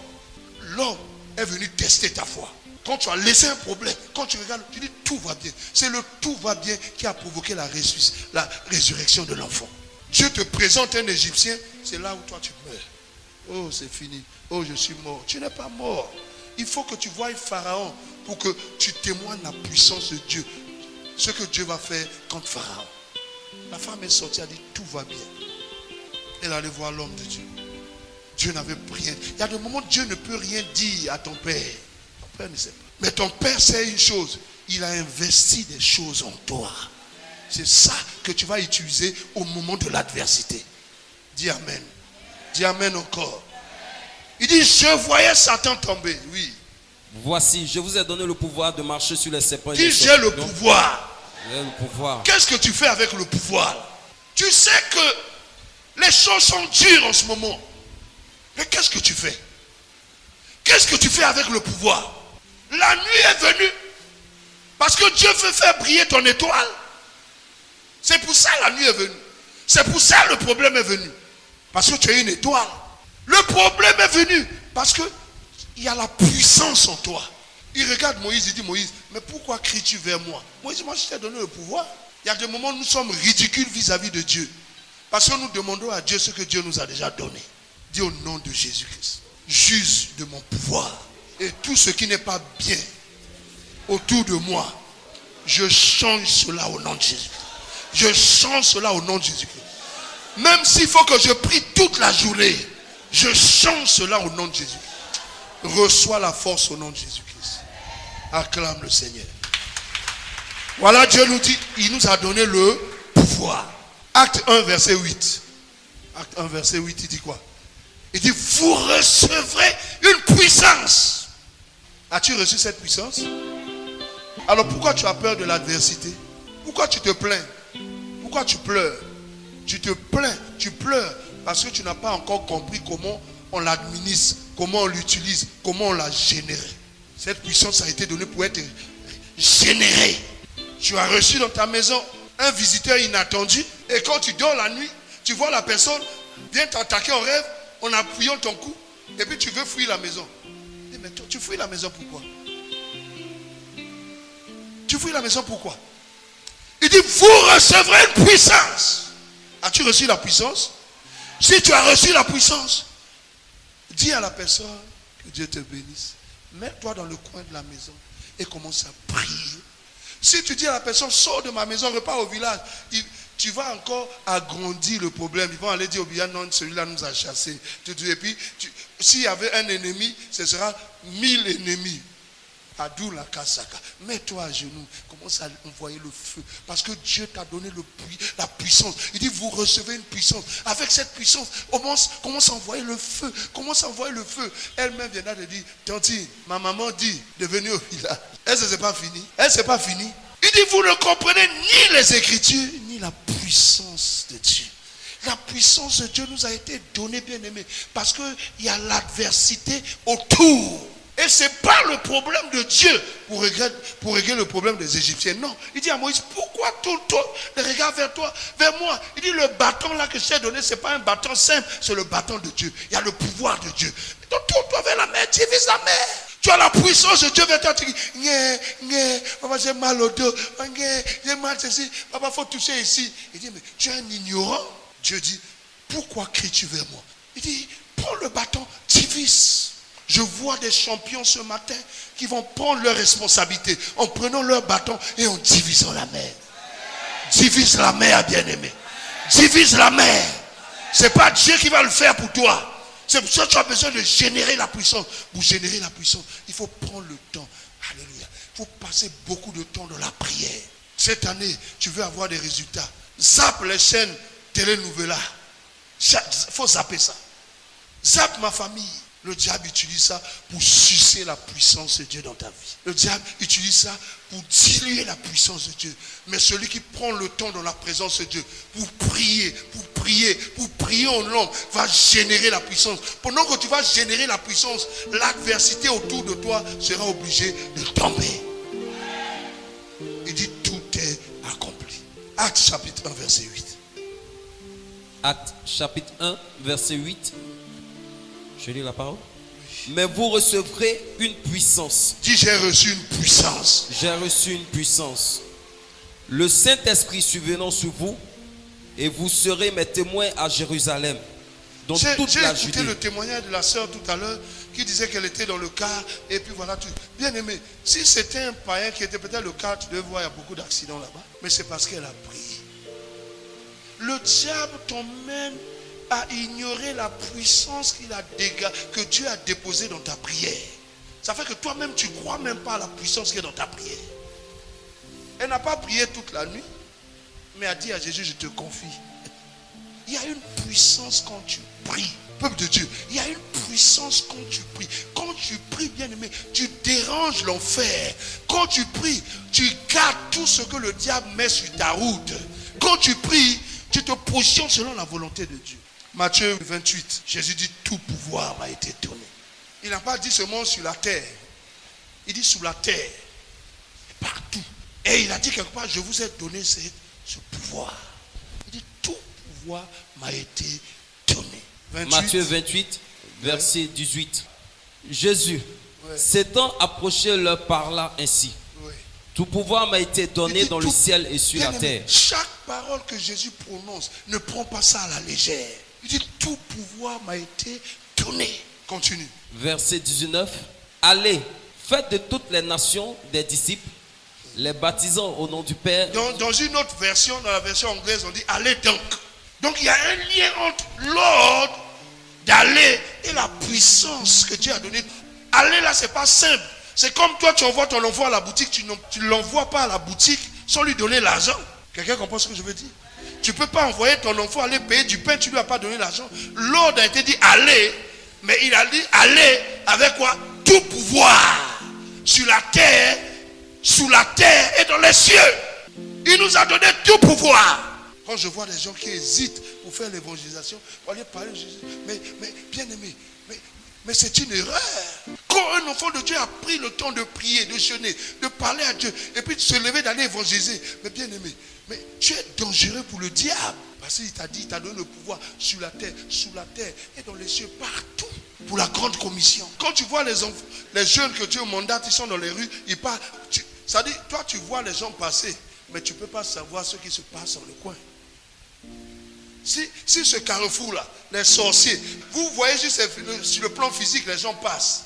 L'homme est venu tester ta foi. Quand tu as laissé un problème, quand tu regardes, tu dis tout va bien. C'est le tout va bien qui a provoqué la résurrection de l'enfant. Dieu te présente un Égyptien, c'est là où toi tu meurs. Oh, c'est fini. Oh, je suis mort. Tu n'es pas mort. Il faut que tu voies Pharaon pour que tu témoignes la puissance de Dieu. Ce que Dieu va faire contre Pharaon. La femme est sortie, elle a dit tout va bien. Elle allait voir l'homme de Dieu. Dieu n'avait rien. Il y a des moments où Dieu ne peut rien dire à ton père. Ton père ne sait pas. Mais ton père sait une chose. Il a investi des choses en toi. C'est ça que tu vas utiliser au moment de l'adversité. Dis Amen. Dis Amen encore. Il dit, je voyais Satan tomber. Oui. Voici, je vous ai donné le pouvoir de marcher sur les serpents. Dis, j'ai le pouvoir. J'ai le pouvoir. Qu'est-ce que tu fais avec le pouvoir? Tu sais que les choses sont dures en ce moment. Mais qu'est-ce que tu fais? Qu'est-ce que tu fais avec le pouvoir? La nuit est venue. Parce que Dieu veut faire briller ton étoile. C'est pour ça la nuit est venue. C'est pour ça le problème est venu. Parce que tu es une étoile. Le problème est venu parce que il y a la puissance en toi. Il regarde Moïse, il dit Moïse, mais pourquoi cries-tu vers moi? Moïse, moi je t'ai donné le pouvoir. Il y a des moments où nous sommes ridicules vis-à-vis de Dieu. Parce que nous demandons à Dieu ce que Dieu nous a déjà donné. Dis au nom de Jésus-Christ, j'use de mon pouvoir. Et tout ce qui n'est pas bien autour de moi, je change cela au nom de Jésus. Je change cela au nom de Jésus-Christ. Même s'il faut que je prie toute la journée, je change cela au nom de Jésus. Reçois la force au nom de Jésus-Christ. Acclame le Seigneur. Voilà, Dieu nous dit, il nous a donné le pouvoir. Acte 1, verset 8. Acte 1, verset 8, il dit quoi? Il dit, vous recevrez une puissance. As-tu reçu cette puissance? Alors pourquoi tu as peur de l'adversité? Pourquoi tu te plains? Pourquoi tu pleures? Tu te plains, tu pleures parce que tu n'as pas encore compris comment on l'administre, comment on l'utilise, comment on l'a généré. Cette puissance a été donnée pour être générée. Tu as reçu dans ta maison un visiteur inattendu et quand tu dors la nuit, tu vois la personne vient t'attaquer en rêve en appuyant ton cou et puis tu veux fuir la maison. Mais tu fuis la maison pourquoi? Tu fuis la maison pourquoi? Il dit, vous recevrez une puissance. As-tu reçu la puissance? Si tu as reçu la puissance, dis à la personne, que Dieu te bénisse. Mets-toi dans le coin de la maison et commence à prier. Si tu dis à la personne, sors de ma maison, repars au village, tu vas encore agrandir le problème. Ils vont aller dire au village, non, celui-là nous a chassés. Et puis, s'il y avait un ennemi, ce sera 1000 ennemis. Adou la kasaka. Mets-toi à genoux. Commence à envoyer le feu. Parce que Dieu t'a donné la puissance. Il dit, vous recevez une puissance. Avec cette puissance, commence à envoyer le feu. Commence à envoyer le feu. Elle-même viendra te dire, Tantine, ma maman dit de venir au village. Est-ce que c'est pas fini? Est-ce que c'est pas fini? Il dit, vous ne comprenez ni les Écritures, ni la puissance de Dieu. La puissance de Dieu nous a été donnée, bien aimé, parce qu'il y a l'adversité autour. Et ce n'est pas le problème de Dieu pour régler le problème des Égyptiens. Non, il dit à Moïse, pourquoi tout le temps les regards vers toi, vers moi? Il dit, le bâton là que je t'ai donné, ce n'est pas un bâton simple, c'est le bâton de Dieu. Il y a le pouvoir de Dieu. Donc tourne-toi vers la mer, divise la mer. Tu as la puissance de Dieu vers toi. Tu dis, papa, j'ai mal au dos, j'ai mal ceci, papa, il faut toucher ici. Il dit, mais tu es un ignorant. Dieu dit, pourquoi cries-tu vers moi? Il dit, prends le bâton, divise. Je vois des champions ce matin qui vont prendre leurs responsabilités en prenant leur bâton et en divisant la mer. Divise la mer, bien-aimé. Divise la mer. Ce n'est pas Dieu qui va le faire pour toi. C'est pour ça que tu as besoin de générer la puissance. Pour générer la puissance, il faut prendre le temps. Alléluia. Il faut passer beaucoup de temps dans la prière. Cette année, tu veux avoir des résultats. Zappe les chaînes Télé-Nouvela. Il faut zapper ça. Zappe ma famille. Le diable utilise ça pour sucer la puissance de Dieu dans ta vie. Le diable utilise ça pour diluer la puissance de Dieu. Mais celui qui prend le temps dans la présence de Dieu pour prier en langue, va générer la puissance. Pendant que tu vas générer la puissance, l'adversité autour de toi sera obligée de tomber. Il dit, tout est accompli. Actes chapitre 1, verset 8. Actes chapitre 1, verset 8. Je lis la parole. Mais vous recevrez une puissance. Dis, j'ai reçu une puissance. J'ai reçu une puissance. Le Saint-Esprit survenant sur vous, et vous serez mes témoins à Jérusalem, dans toute la Judée. J'ai écouté le témoignage de la sœur tout à l'heure qui disait qu'elle était dans le car et puis voilà tout. Bien aimé, si c'était un païen qui était peut-être le car, tu devais voir, il y a beaucoup d'accidents là-bas. Mais c'est parce qu'elle a prié. Le diable t'emmène à ignorer la puissance que Dieu a déposée dans ta prière. Ça fait que toi-même, tu ne crois même pas à la puissance qui est dans ta prière. Elle n'a pas prié toute la nuit, mais a dit à Jésus, je te confie. Il y a une puissance quand tu pries. Peuple de Dieu, il y a une puissance quand tu pries. Quand tu pries, bien aimé, tu déranges l'enfer. Quand tu pries, tu gardes tout ce que le diable met sur ta route. Quand tu pries, tu te positionnes selon la volonté de Dieu. Matthieu 28, Jésus dit, tout pouvoir m'a été donné. Il n'a pas dit seulement sur la terre. Il dit sous la terre. Partout. Et il a dit quelque part, je vous ai donné ce pouvoir. Il dit, tout pouvoir m'a été donné. 28. Matthieu 28, verset 18. Jésus, s'étant approché, leur parla ainsi. Tout pouvoir m'a été donné dans le ciel et sur la terre. Chaque parole que Jésus prononce, ne prends pas ça à la légère. Il dit, tout pouvoir m'a été donné. Continue. Verset 19. Allez, faites de toutes les nations des disciples, les baptisant au nom du Père. Dans une autre version, dans la version anglaise, on dit allez donc. Donc il y a un lien entre l'ordre d'aller et la puissance que Dieu a donnée. Aller là, c'est pas simple. C'est comme toi, tu envoies ton enfant à la boutique, tu ne l'envoies pas à la boutique sans lui donner l'argent. Quelqu'un comprend ce que je veux dire? Tu ne peux pas envoyer ton enfant aller payer du pain, tu ne lui as pas donné l'argent. L'ordre a été dit allez, mais il a dit allez avec quoi? Tout pouvoir sur la terre, sous la terre et dans les cieux. Il nous a donné tout pouvoir. Quand je vois des gens qui hésitent pour faire l'évangélisation, pour aller parler de Jésus, mais bien aimé, mais c'est une erreur. Quand un enfant de Dieu a pris le temps de prier, de jeûner, de parler à Dieu, et puis de se lever, d'aller évangéliser, mais bien aimé, mais tu es dangereux pour le diable. Parce qu'il t'a dit, il t'a donné le pouvoir sur la terre, sous la terre et dans les cieux, partout. Pour la grande commission. Quand tu vois les jeunes que Dieu mandate, ils sont dans les rues, ils parlent. Ça dit, toi tu vois les gens passer, mais tu ne peux pas savoir ce qui se passe dans le coin. Si ce carrefour-là, les sorciers, vous voyez juste sur le plan physique, les gens passent.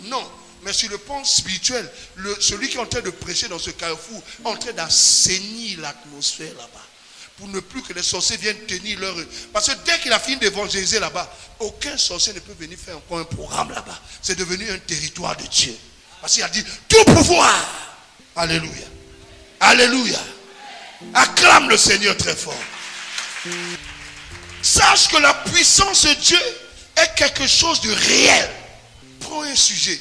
Non, mais sur le plan spirituel, celui qui est en train de prêcher dans ce carrefour est en train d'assainir l'atmosphère là-bas. Pour ne plus que les sorciers viennent tenir leur... Parce que dès qu'il a fini d'évangéliser là-bas, aucun sorcier ne peut venir faire encore un programme là-bas. C'est devenu un territoire de Dieu. Parce qu'il a dit tout pouvoir. Alléluia. Alléluia. Acclame le Seigneur très fort. Sache que la puissance de Dieu est quelque chose de réel. Prends un sujet.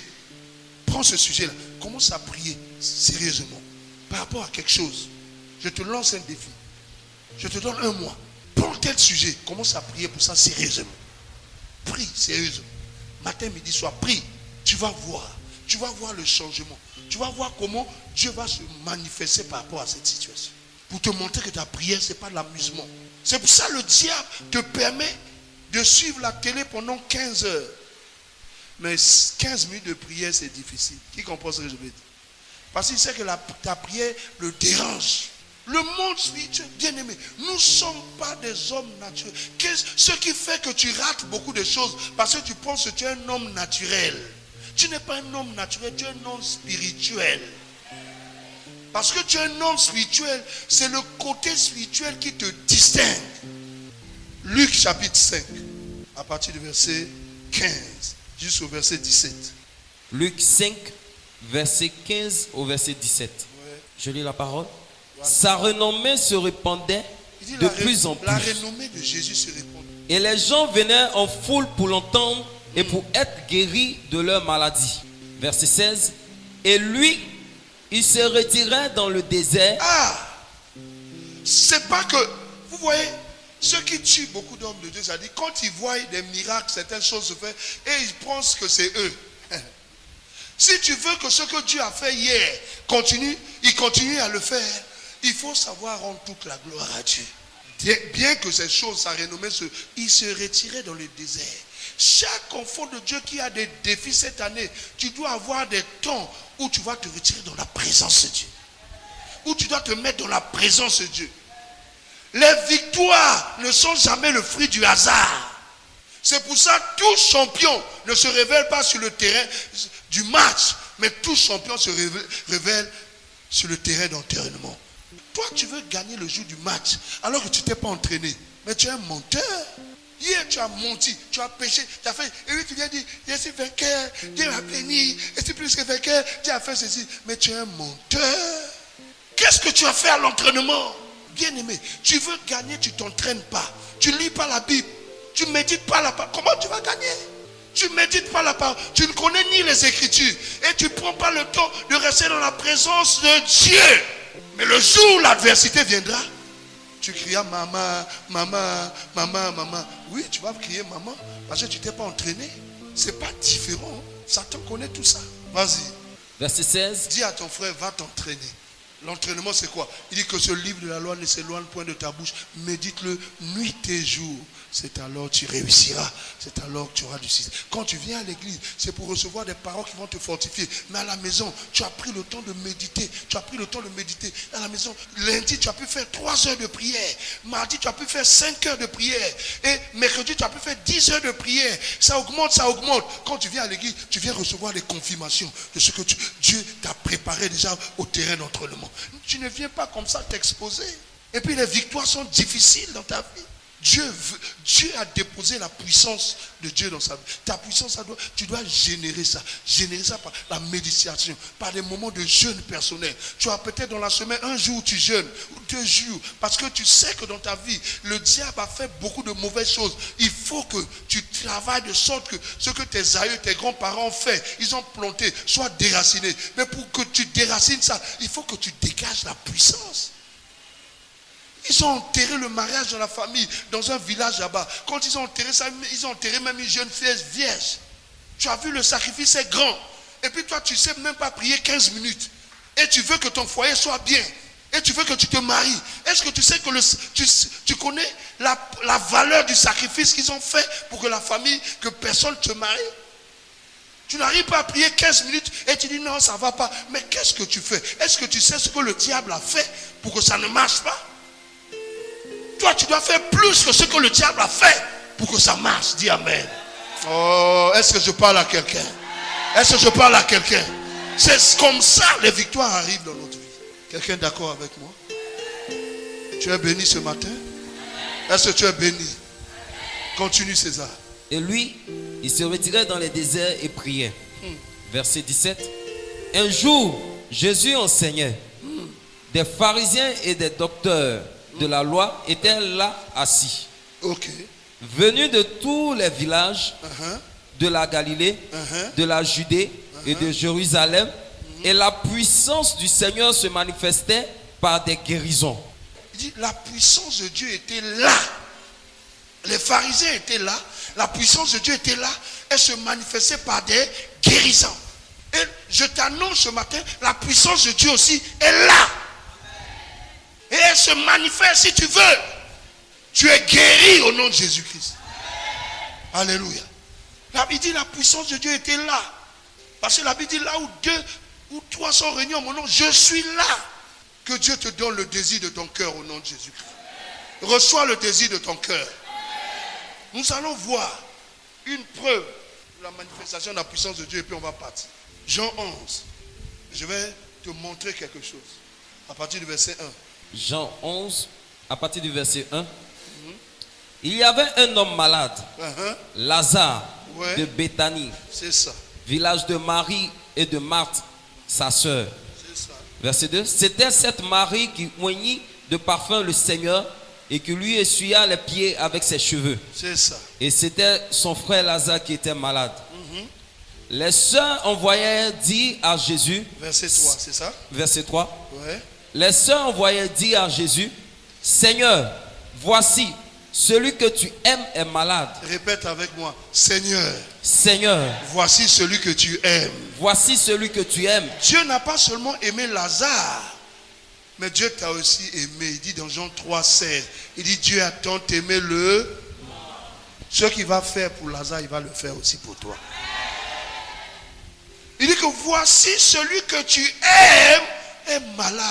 Prends ce sujet-là. Commence à prier sérieusement par rapport à quelque chose. Je te lance un défi. Je te donne un mois. Prends tel sujet. Commence à prier pour ça sérieusement. Prie sérieusement. Matin, midi, soir, prie. Tu vas voir. Tu vas voir le changement. Tu vas voir comment Dieu va se manifester par rapport à cette situation. Pour te montrer que ta prière, ce n'est pas de l'amusement. C'est pour ça que le diable te permet de suivre la télé pendant 15 heures. Mais 15 minutes de prière, c'est difficile. Qui comprend ce que je veux dire? Parce qu'il sait que ta prière le dérange. Le monde spirituel, bien aimé, nous ne sommes pas des hommes naturels. Ce qui fait que tu rates beaucoup de choses, parce que tu penses que tu es un homme naturel. Tu n'es pas un homme naturel, tu es un homme spirituel. Parce que tu es un homme spirituel, c'est le côté spirituel qui te distingue. Luc chapitre 5, à partir du verset 15 jusqu'au verset 17. Luc 5, verset 15 au verset 17. Ouais. Je lis la parole. Sa renommée se répandait de plus en plus. La renommée de Jésus se répandait. Et les gens venaient en foule pour l'entendre et pour être guéris de leur maladie. Verset 16. Et lui, il se retirait dans le désert. Ah, c'est pas que, vous voyez, ceux qui tuent beaucoup d'hommes de Dieu, ça dit, quand ils voient des miracles, certaines choses se faire, et ils pensent que c'est eux. Si tu veux que ce que Dieu a fait hier il continue à le faire, il faut savoir rendre toute la gloire à Dieu. Bien que ces choses, sa renommée, il se retirait dans le désert. Chaque enfant de Dieu qui a des défis cette année, tu dois avoir des temps où tu vas te retirer dans la présence de Dieu. Où tu dois te mettre dans la présence de Dieu. Les victoires ne sont jamais le fruit du hasard. C'est pour ça que tout champion ne se révèle pas sur le terrain du match, mais tout champion se révèle sur le terrain d'entraînement. Toi, tu veux gagner le jour du match alors que tu ne t'es pas entraîné. Mais tu es un menteur. Hier, tu as menti, tu as péché, tu as fait. Et puis tu viens dire, je suis vainqueur, Dieu m'a béni, je suis plus que vainqueur, Dieu a fait ceci. Mais tu es un menteur. Qu'est-ce que tu as fait à l'entraînement? Bien aimé, tu veux gagner, tu ne t'entraînes pas. Tu ne lis pas la Bible. Tu ne médites pas la parole. Comment tu vas gagner? Tu ne médites pas la parole. Tu ne connais ni les Écritures. Et tu ne prends pas le temps de rester dans la présence de Dieu. Mais le jour où l'adversité viendra, tu crieras maman, maman, maman, maman. Oui, tu vas crier maman parce que tu ne t'es pas entraîné. Ce n'est pas différent. Satan connaît tout ça. Vas-y. Verset 16. Dis à ton frère, va t'entraîner. L'entraînement, c'est quoi? Il dit que ce livre de la loi ne s'éloigne point de ta bouche. Médite-le nuit et jour. C'est alors que tu réussiras. C'est alors que tu auras du succès. Quand tu viens à l'église, c'est pour recevoir des paroles qui vont te fortifier. Mais à la maison, tu as pris le temps de méditer. Tu as pris le temps de méditer. À la maison, lundi, tu as pu faire 3 heures de prière. Mardi, tu as pu faire 5 heures de prière. Et mercredi, tu as pu faire 10 heures de prière. Ça augmente, ça augmente. Quand tu viens à l'église, tu viens recevoir les confirmations de ce que Dieu t'a préparé déjà au terrain d'entraînement. Tu ne viens pas comme ça t'exposer. Et puis les victoires sont difficiles dans ta vie. Dieu a déposé la puissance de Dieu dans sa vie. Ta puissance, tu dois générer ça. Générer ça par la méditation, par des moments de jeûne personnel. Tu as peut-être dans la semaine un jour où tu jeûnes, ou 2 jours, parce que tu sais que dans ta vie, le diable a fait beaucoup de mauvaises choses. Il faut que tu travailles de sorte que ce que tes aïeux, tes grands-parents ont fait, ils ont planté, soit déraciné. Mais pour que tu déracines ça, il faut que tu dégages la puissance. Ils ont enterré le mariage dans la famille, dans un village là-bas. Quand ils ont enterré ça, ils ont enterré même une jeune fille vierge. Tu as vu, le sacrifice est grand. Et puis toi, tu ne sais même pas prier 15 minutes. Et tu veux que ton foyer soit bien. Et tu veux que tu te maries. Est-ce que tu sais que tu connais la valeur du sacrifice qu'ils ont fait pour que la famille, que personne ne te marie? Tu n'arrives pas à prier 15 minutes et tu dis non, ça ne va pas. Mais qu'est-ce que tu fais? Est-ce que tu sais ce que le diable a fait pour que ça ne marche pas? Toi, tu dois faire plus que ce que le diable a fait pour que ça marche. Dis amen. Oh, est-ce que je parle à quelqu'un? Est-ce que je parle à quelqu'un? C'est comme ça les victoires arrivent dans notre vie. Quelqu'un d'accord avec moi? Tu es béni ce matin? Est-ce que tu es béni? Continue César. Et lui, il se retirait dans les déserts et priait. Verset 17. Un jour, Jésus enseignait. Des pharisiens et des docteurs de la loi étaient là assis. Ok. Venus de tous les villages de la Galilée, de la Judée et de Jérusalem. Et la puissance du Seigneur se manifestait par des guérisons. Il dit, la puissance de Dieu était là. Les pharisiens étaient là. La puissance de Dieu était là. Elle se manifestait par des guérisons. Et je t'annonce ce matin, la puissance de Dieu aussi est là. Et elle se manifeste si tu veux. Tu es guéri au nom de Jésus-Christ. Alléluia. La Bible dit la puissance de Dieu était là. Parce que la Bible dit là où 2 ou 3 sont réunis en mon nom, je suis là. Que Dieu te donne le désir de ton cœur au nom de Jésus-Christ. Reçois le désir de ton cœur. Nous allons voir une preuve de la manifestation de la puissance de Dieu et puis on va partir. Jean 11. Je vais te montrer quelque chose. À partir du verset 1. Jean 11, à partir du verset 1. Il y avait un homme malade, Lazare, de Béthanie, c'est ça. Village de Marie et de Marthe, sa sœur. C'est ça. Verset 2. C'était cette Marie qui oignit de parfum le Seigneur et qui lui essuya les pieds avec ses cheveux. C'est ça. Et c'était son frère Lazare qui était malade. Les sœurs envoyèrent dire à Jésus. Verset 3, c'est ça? Verset 3. Ouais. Les sœurs envoyèrent dire à Jésus, Seigneur, voici, celui que tu aimes est malade. Répète avec moi. Seigneur. Seigneur. Voici celui que tu aimes. Voici celui que tu aimes. Dieu n'a pas seulement aimé Lazare, mais Dieu t'a aussi aimé. Il dit dans Jean 3, 16. Il dit Dieu a tant aimé le. Ce qu'il va faire pour Lazare, il va le faire aussi pour toi. Il dit que voici celui que tu aimes est malade.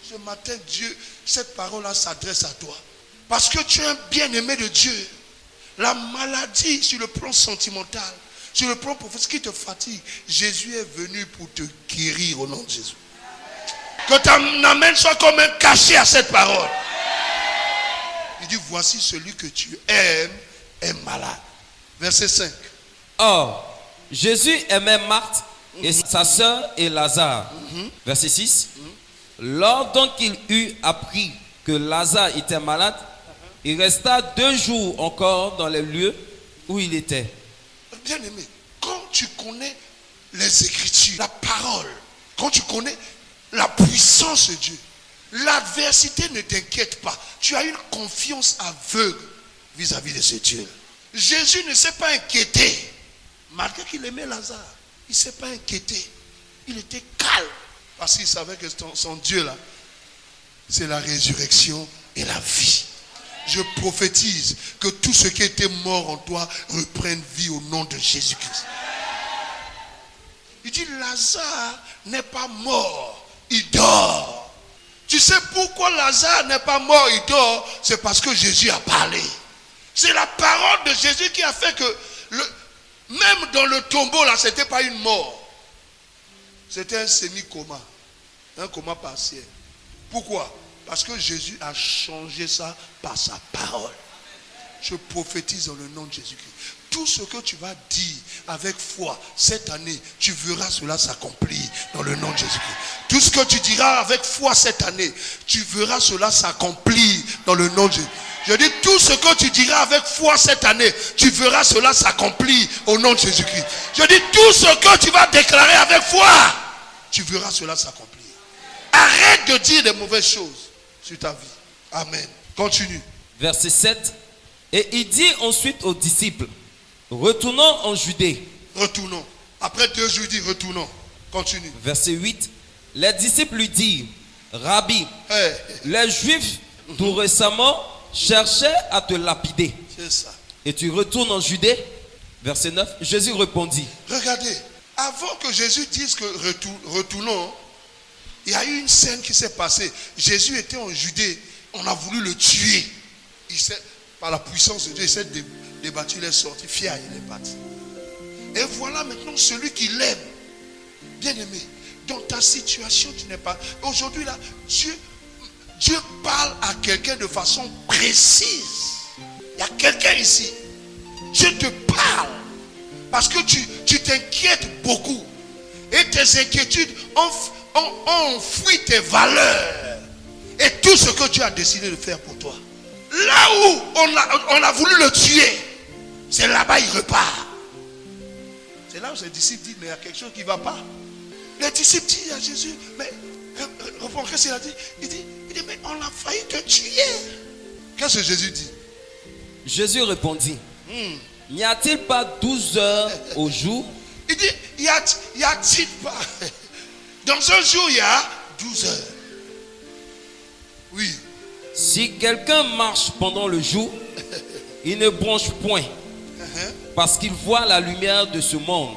Ce matin, Dieu, cette parole-là s'adresse à toi. Parce que tu es un bien-aimé de Dieu. La maladie sur le plan sentimental, sur le plan prophétique qui te fatigue, Jésus est venu pour te guérir au nom de Jésus. Que ton amène soit comme un cachet à cette parole. Il dit, voici celui que tu aimes est malade. Verset 5. Or, Jésus aimait Marthe et sa sœur et Lazare. Verset 6. Lors donc qu'il eut appris que Lazare était malade, il resta 2 jours encore dans les lieux où il était. Bien aimé, quand tu connais les Écritures, la parole, quand tu connais la puissance de Dieu, l'adversité ne t'inquiète pas. Tu as une confiance aveugle vis-à-vis de ce Dieu. Jésus ne s'est pas inquiété. Malgré qu'il aimait Lazare, il ne s'est pas inquiété. Il était calme. Parce qu'il savait que son Dieu là, c'est la résurrection et la vie. Je prophétise que tout ce qui était mort en toi reprenne vie au nom de Jésus-Christ. Il dit Lazare n'est pas mort, il dort. Tu sais pourquoi Lazare n'est pas mort, il dort? C'est parce que Jésus a parlé. C'est la parole de Jésus qui a fait que même dans le tombeau là, c'était pas une mort. C'était un semi-coma, un coma partiel. Pourquoi? Parce que Jésus a changé ça par sa parole. Je prophétise dans le nom de Jésus-Christ. Tout ce que tu vas dire avec foi cette année, tu verras cela s'accomplir dans le nom de Jésus-Christ. Tout ce que tu diras avec foi cette année, tu verras cela s'accomplir dans le nom de Jésus. Je dis tout ce que tu diras avec foi cette année, tu verras cela s'accomplir au nom de Jésus-Christ. Je dis tout ce que tu vas déclarer avec foi, tu verras cela s'accomplir. Arrête de dire des mauvaises choses sur ta vie. Amen. Continue. Verset 7. Et il dit ensuite aux disciples, retournons en Judée. Retournons. Après 2 jours, il dit retournons. Continue. Verset 8. Les disciples lui dirent, Rabbi, les Juifs tout récemment cherchaient à te lapider. C'est ça. Et tu retournes en Judée. Verset 9. Jésus répondit. Regardez, avant que Jésus dise que retournons, il y a eu une scène qui s'est passée. Jésus était en Judée. On a voulu le tuer. Par la puissance de Dieu, il s'est débattu, il est sorti, fier, il est parti. Et voilà maintenant celui qui l'aime. Bien aimé, dans ta situation, tu n'es pas. Aujourd'hui, là, Dieu parle à quelqu'un de façon précise. Il y a quelqu'un ici. Dieu te parle. Parce que tu t'inquiètes beaucoup. Et tes inquiétudes ont enfoui tes valeurs. Et tout ce que Dieu a décidé de faire pour toi. Là où on a voulu le tuer, c'est là-bas il repart. C'est là où ses disciples disent, mais il y a quelque chose qui ne va pas. Les disciples disent à Jésus, mais reprends, qu'est-ce qu'il a dit? Il dit, mais on a failli te tuer. Qu'est-ce que Jésus dit? Jésus répondit, n'y a-t-il pas 12 heures au jour? Il dit, y a-t-il pas? Dans un jour, il y a 12 heures. Oui. Si quelqu'un marche pendant le jour, il ne bronche point, parce qu'il voit la lumière de ce monde.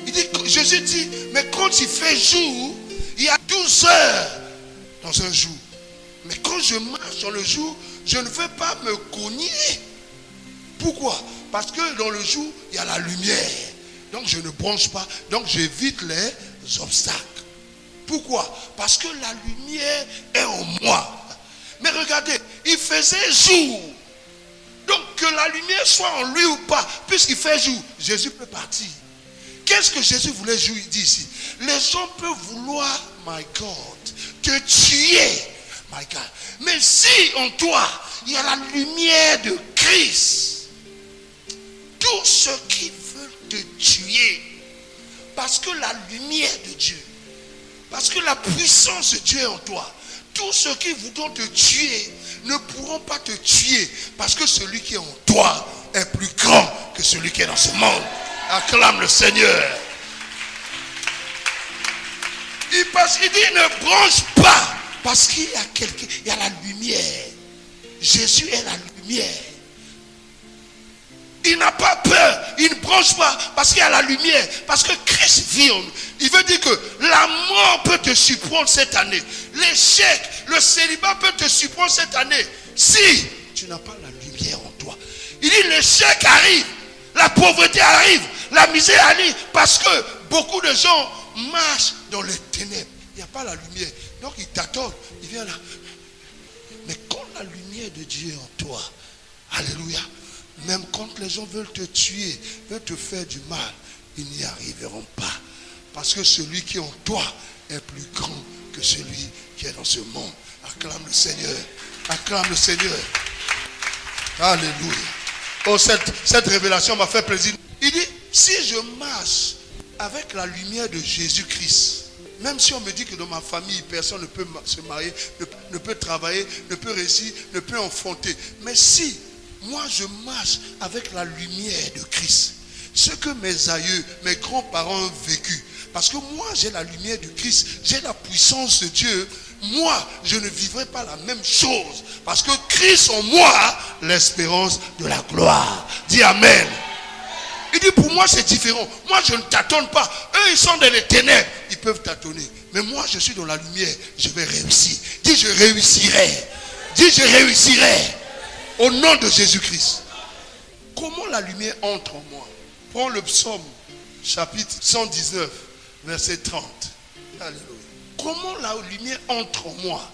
Il dit, Jésus dit, mais quand il fait jour, il y a 12 heures dans un jour. Mais quand je marche dans le jour, je ne veux pas me cogner. Pourquoi? Parce que dans le jour, il y a la lumière. Donc je ne bronche pas. Donc j'évite les obstacles. Pourquoi? Parce que la lumière est en moi. Mais regardez, il faisait jour. Donc que la lumière soit en lui ou pas, puisqu'il fait jour, Jésus peut partir. Qu'est-ce que Jésus voulait jouer? Il dit ici, les gens peuvent vouloir, my God, te tuer, my God. Mais si en toi, il y a la lumière de Christ, tous ceux qui veulent te tuer, parce que la lumière de Dieu, parce que la puissance de Dieu est en toi, tous ceux qui voudront te tuer ne pourront pas te tuer, parce que celui qui est en toi est plus grand que celui qui est dans ce monde. Acclame le Seigneur. Il dit ne branche pas, parce qu'il y a quelqu'un, il y a la lumière. Jésus est la lumière. Il n'a pas peur, il ne branche pas parce qu'il y a la lumière, parce que Christ vit en nous. Il veut dire que la mort peut te surprendre cette année. L'échec, le célibat peut te surprendre cette année si tu n'as pas la lumière en toi. Il dit l'échec arrive, la pauvreté arrive, la misère arrive, parce que beaucoup de gens marchent dans les ténèbres. Il n'y a pas la lumière. Donc ils t'attendent, il vient là. Mais quand la lumière de Dieu est en toi, alléluia, même quand les gens veulent te tuer, veulent te faire du mal, ils n'y arriveront pas. Parce que celui qui est en toi est plus grand que celui qui est dans ce monde. Acclame le Seigneur. Acclame le Seigneur. Alléluia. Oh, cette révélation m'a fait plaisir. Il dit, si je marche avec la lumière de Jésus-Christ, même si on me dit que dans ma famille, personne ne peut se marier, ne peut travailler, ne peut réussir, ne peut enfanter. Mais si moi je marche avec la lumière de Christ, ce que mes aïeux, mes grands-parents ont vécu, parce que moi j'ai la lumière de Christ, j'ai la puissance de Dieu, moi je ne vivrai pas la même chose, parce que Christ en moi, l'espérance de la gloire. Dis Amen. Il dit pour moi c'est différent. Moi je ne tâtonne pas. Eux ils sont dans les ténèbres. Ils peuvent tâtonner. Mais moi je suis dans la lumière. Je vais réussir. Dis je réussirai. Dis je réussirai. Au nom de Jésus-Christ. Comment la lumière entre en moi? Prends le psaume chapitre 119 verset 30. Alléluia. Comment la lumière entre en moi?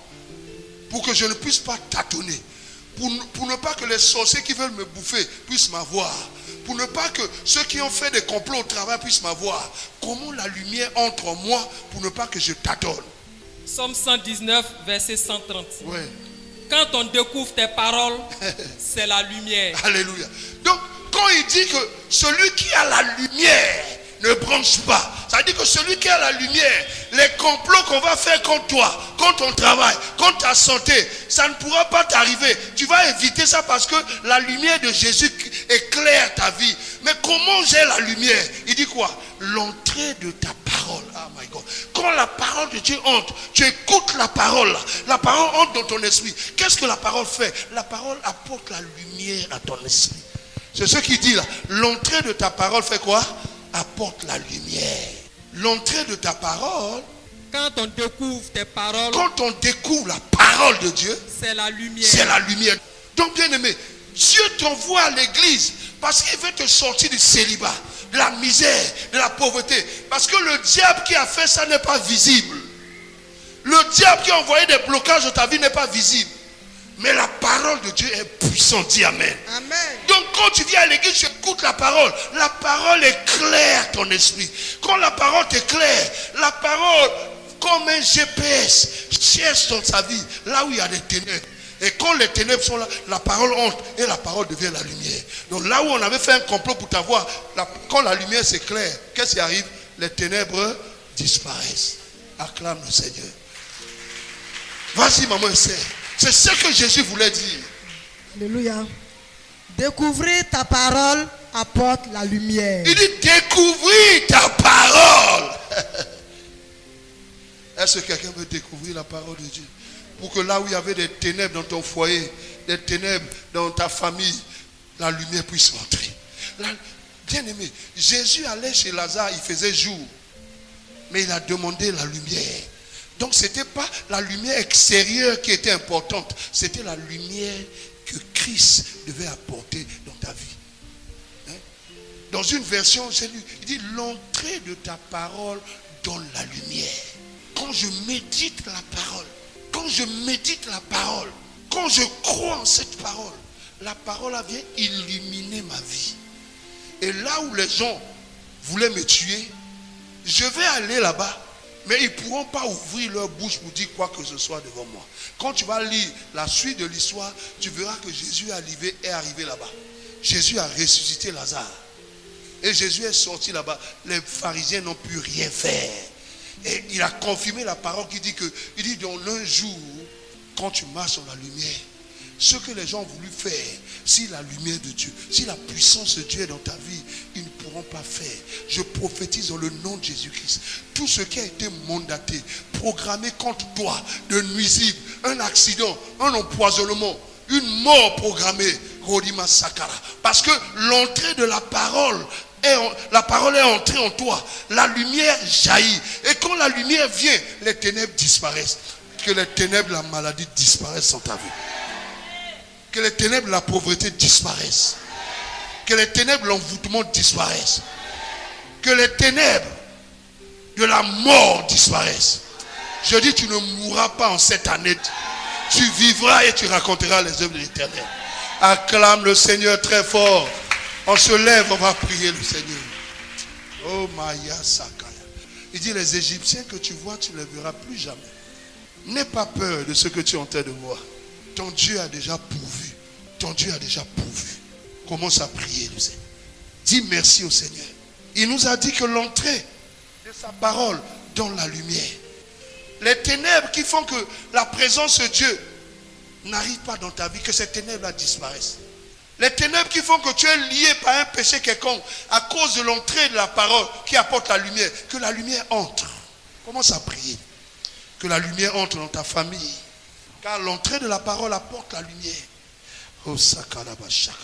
Pour que je ne puisse pas tâtonner. Pour ne pas que les sorciers qui veulent me bouffer puissent m'avoir. Pour ne pas que ceux qui ont fait des complots au travail puissent m'avoir. Comment la lumière entre en moi pour ne pas que je tâtonne? Psaume 119, verset 130. Ouais. Quand on découvre tes paroles, c'est la lumière. Alléluia. Donc, quand il dit que celui qui a la lumière ne branche pas, ça veut dire que celui qui a la lumière, les complots qu'on va faire contre toi, contre ton travail, contre ta santé, ça ne pourra pas t'arriver. Tu vas éviter ça parce que la lumière de Jésus éclaire ta vie. Mais comment j'ai la lumière? Il dit quoi? L'entrée de ta parole. Oh my God. Quand la parole de Dieu entre, tu écoutes la parole. La parole entre dans ton esprit. Qu'est-ce que la parole fait? La parole apporte la lumière à ton esprit. C'est ce qu'il dit là. L'entrée de ta parole fait quoi? Apporte la lumière. L'entrée de ta parole, quand on découvre tes paroles, quand on découvre la parole de Dieu, c'est la lumière. C'est la lumière. Donc bien aimé, Dieu t'envoie à l'église parce qu'il veut te sortir du célibat, de la misère, de la pauvreté. Parce que le diable qui a fait ça n'est pas visible. Le diable qui a envoyé des blocages dans ta vie n'est pas visible. Mais la parole de Dieu est puissante. puissant. Dis Amen. Amen. Donc quand tu viens à l'église, tu écoutes la parole est claire ton esprit. Quand la parole est claire, la parole comme un GPS cherche dans sa vie, là où il y a des ténèbres. Et quand les ténèbres sont là, la parole entre et la parole devient la lumière. Donc là où on avait fait un complot pour t'avoir, quand la lumière c'est clair, qu'est-ce qui arrive? Les ténèbres disparaissent. Acclame le Seigneur. Vas-y maman et sœur. C'est ce que Jésus voulait dire. Alléluia. Découvrir ta parole apporte la lumière. Il dit découvrir ta parole. Est-ce que quelqu'un veut découvrir la parole de Dieu? Pour que là où il y avait des ténèbres dans ton foyer, des ténèbres dans ta famille, la lumière puisse entrer. Bien aimé, Jésus allait chez Lazare, il faisait jour. Mais il a demandé la lumière. Donc ce n'était pas la lumière extérieure qui était importante. C'était la lumière que Christ devait apporter dans ta vie. Dans une version, il dit l'entrée de ta parole donne la lumière. Quand je médite la parole, quand je crois en cette parole, la parole vient illuminer ma vie. Et là où les gens voulaient me tuer, je vais aller là-bas, mais ils ne pourront pas ouvrir leur bouche pour dire quoi que ce soit devant moi. Quand tu vas lire la suite de l'histoire, tu verras que Jésus est arrivé là-bas. Jésus a ressuscité Lazare. Et Jésus est sorti là-bas. Les pharisiens n'ont pu rien faire. Et il a confirmé la parole qui dit que, il dit dans un jour, quand tu marches dans la lumière, ce que les gens ont voulu faire, si la lumière de Dieu, si la puissance de Dieu est dans ta vie, ils ne pourront pas faire. Je prophétise dans le nom de Jésus-Christ. Tout ce qui a été mandaté, programmé contre toi, de nuisible, un accident, un empoisonnement, une mort programmée, Rodima Sakara. Parce que l'entrée de la parole est entrée en toi. La lumière jaillit. Et quand la lumière vient, les ténèbres disparaissent. Que les ténèbres de la maladie disparaissent dans ta vie. Que les ténèbres de la pauvreté disparaissent. Que les ténèbres de l'envoûtement disparaissent. Que les ténèbres de la mort disparaissent. Je dis, tu ne mourras pas en cette année. Tu vivras et tu raconteras les œuvres de l'Éternel. Acclame le Seigneur très fort. On se lève, on va prier le Seigneur. Oh Maya Sakaya. Il dit, les Égyptiens que tu vois, tu ne les verras plus jamais. N'aie pas peur de ce que tu es en train de voir. Ton Dieu a déjà pourvu. Ton Dieu a déjà pourvu. Commence à prier le Seigneur. Dis merci au Seigneur. Il nous a dit que l'entrée de sa parole donne la lumière. Les ténèbres qui font que la présence de Dieu n'arrive pas dans ta vie, que ces ténèbres-là disparaissent. Les ténèbres qui font que tu es lié par un péché quelconque à cause de l'entrée de la parole qui apporte la lumière, que la lumière entre. Commence à prier. Que la lumière entre dans ta famille. Car l'entrée de la parole apporte la lumière. Oh, Sakalabashak.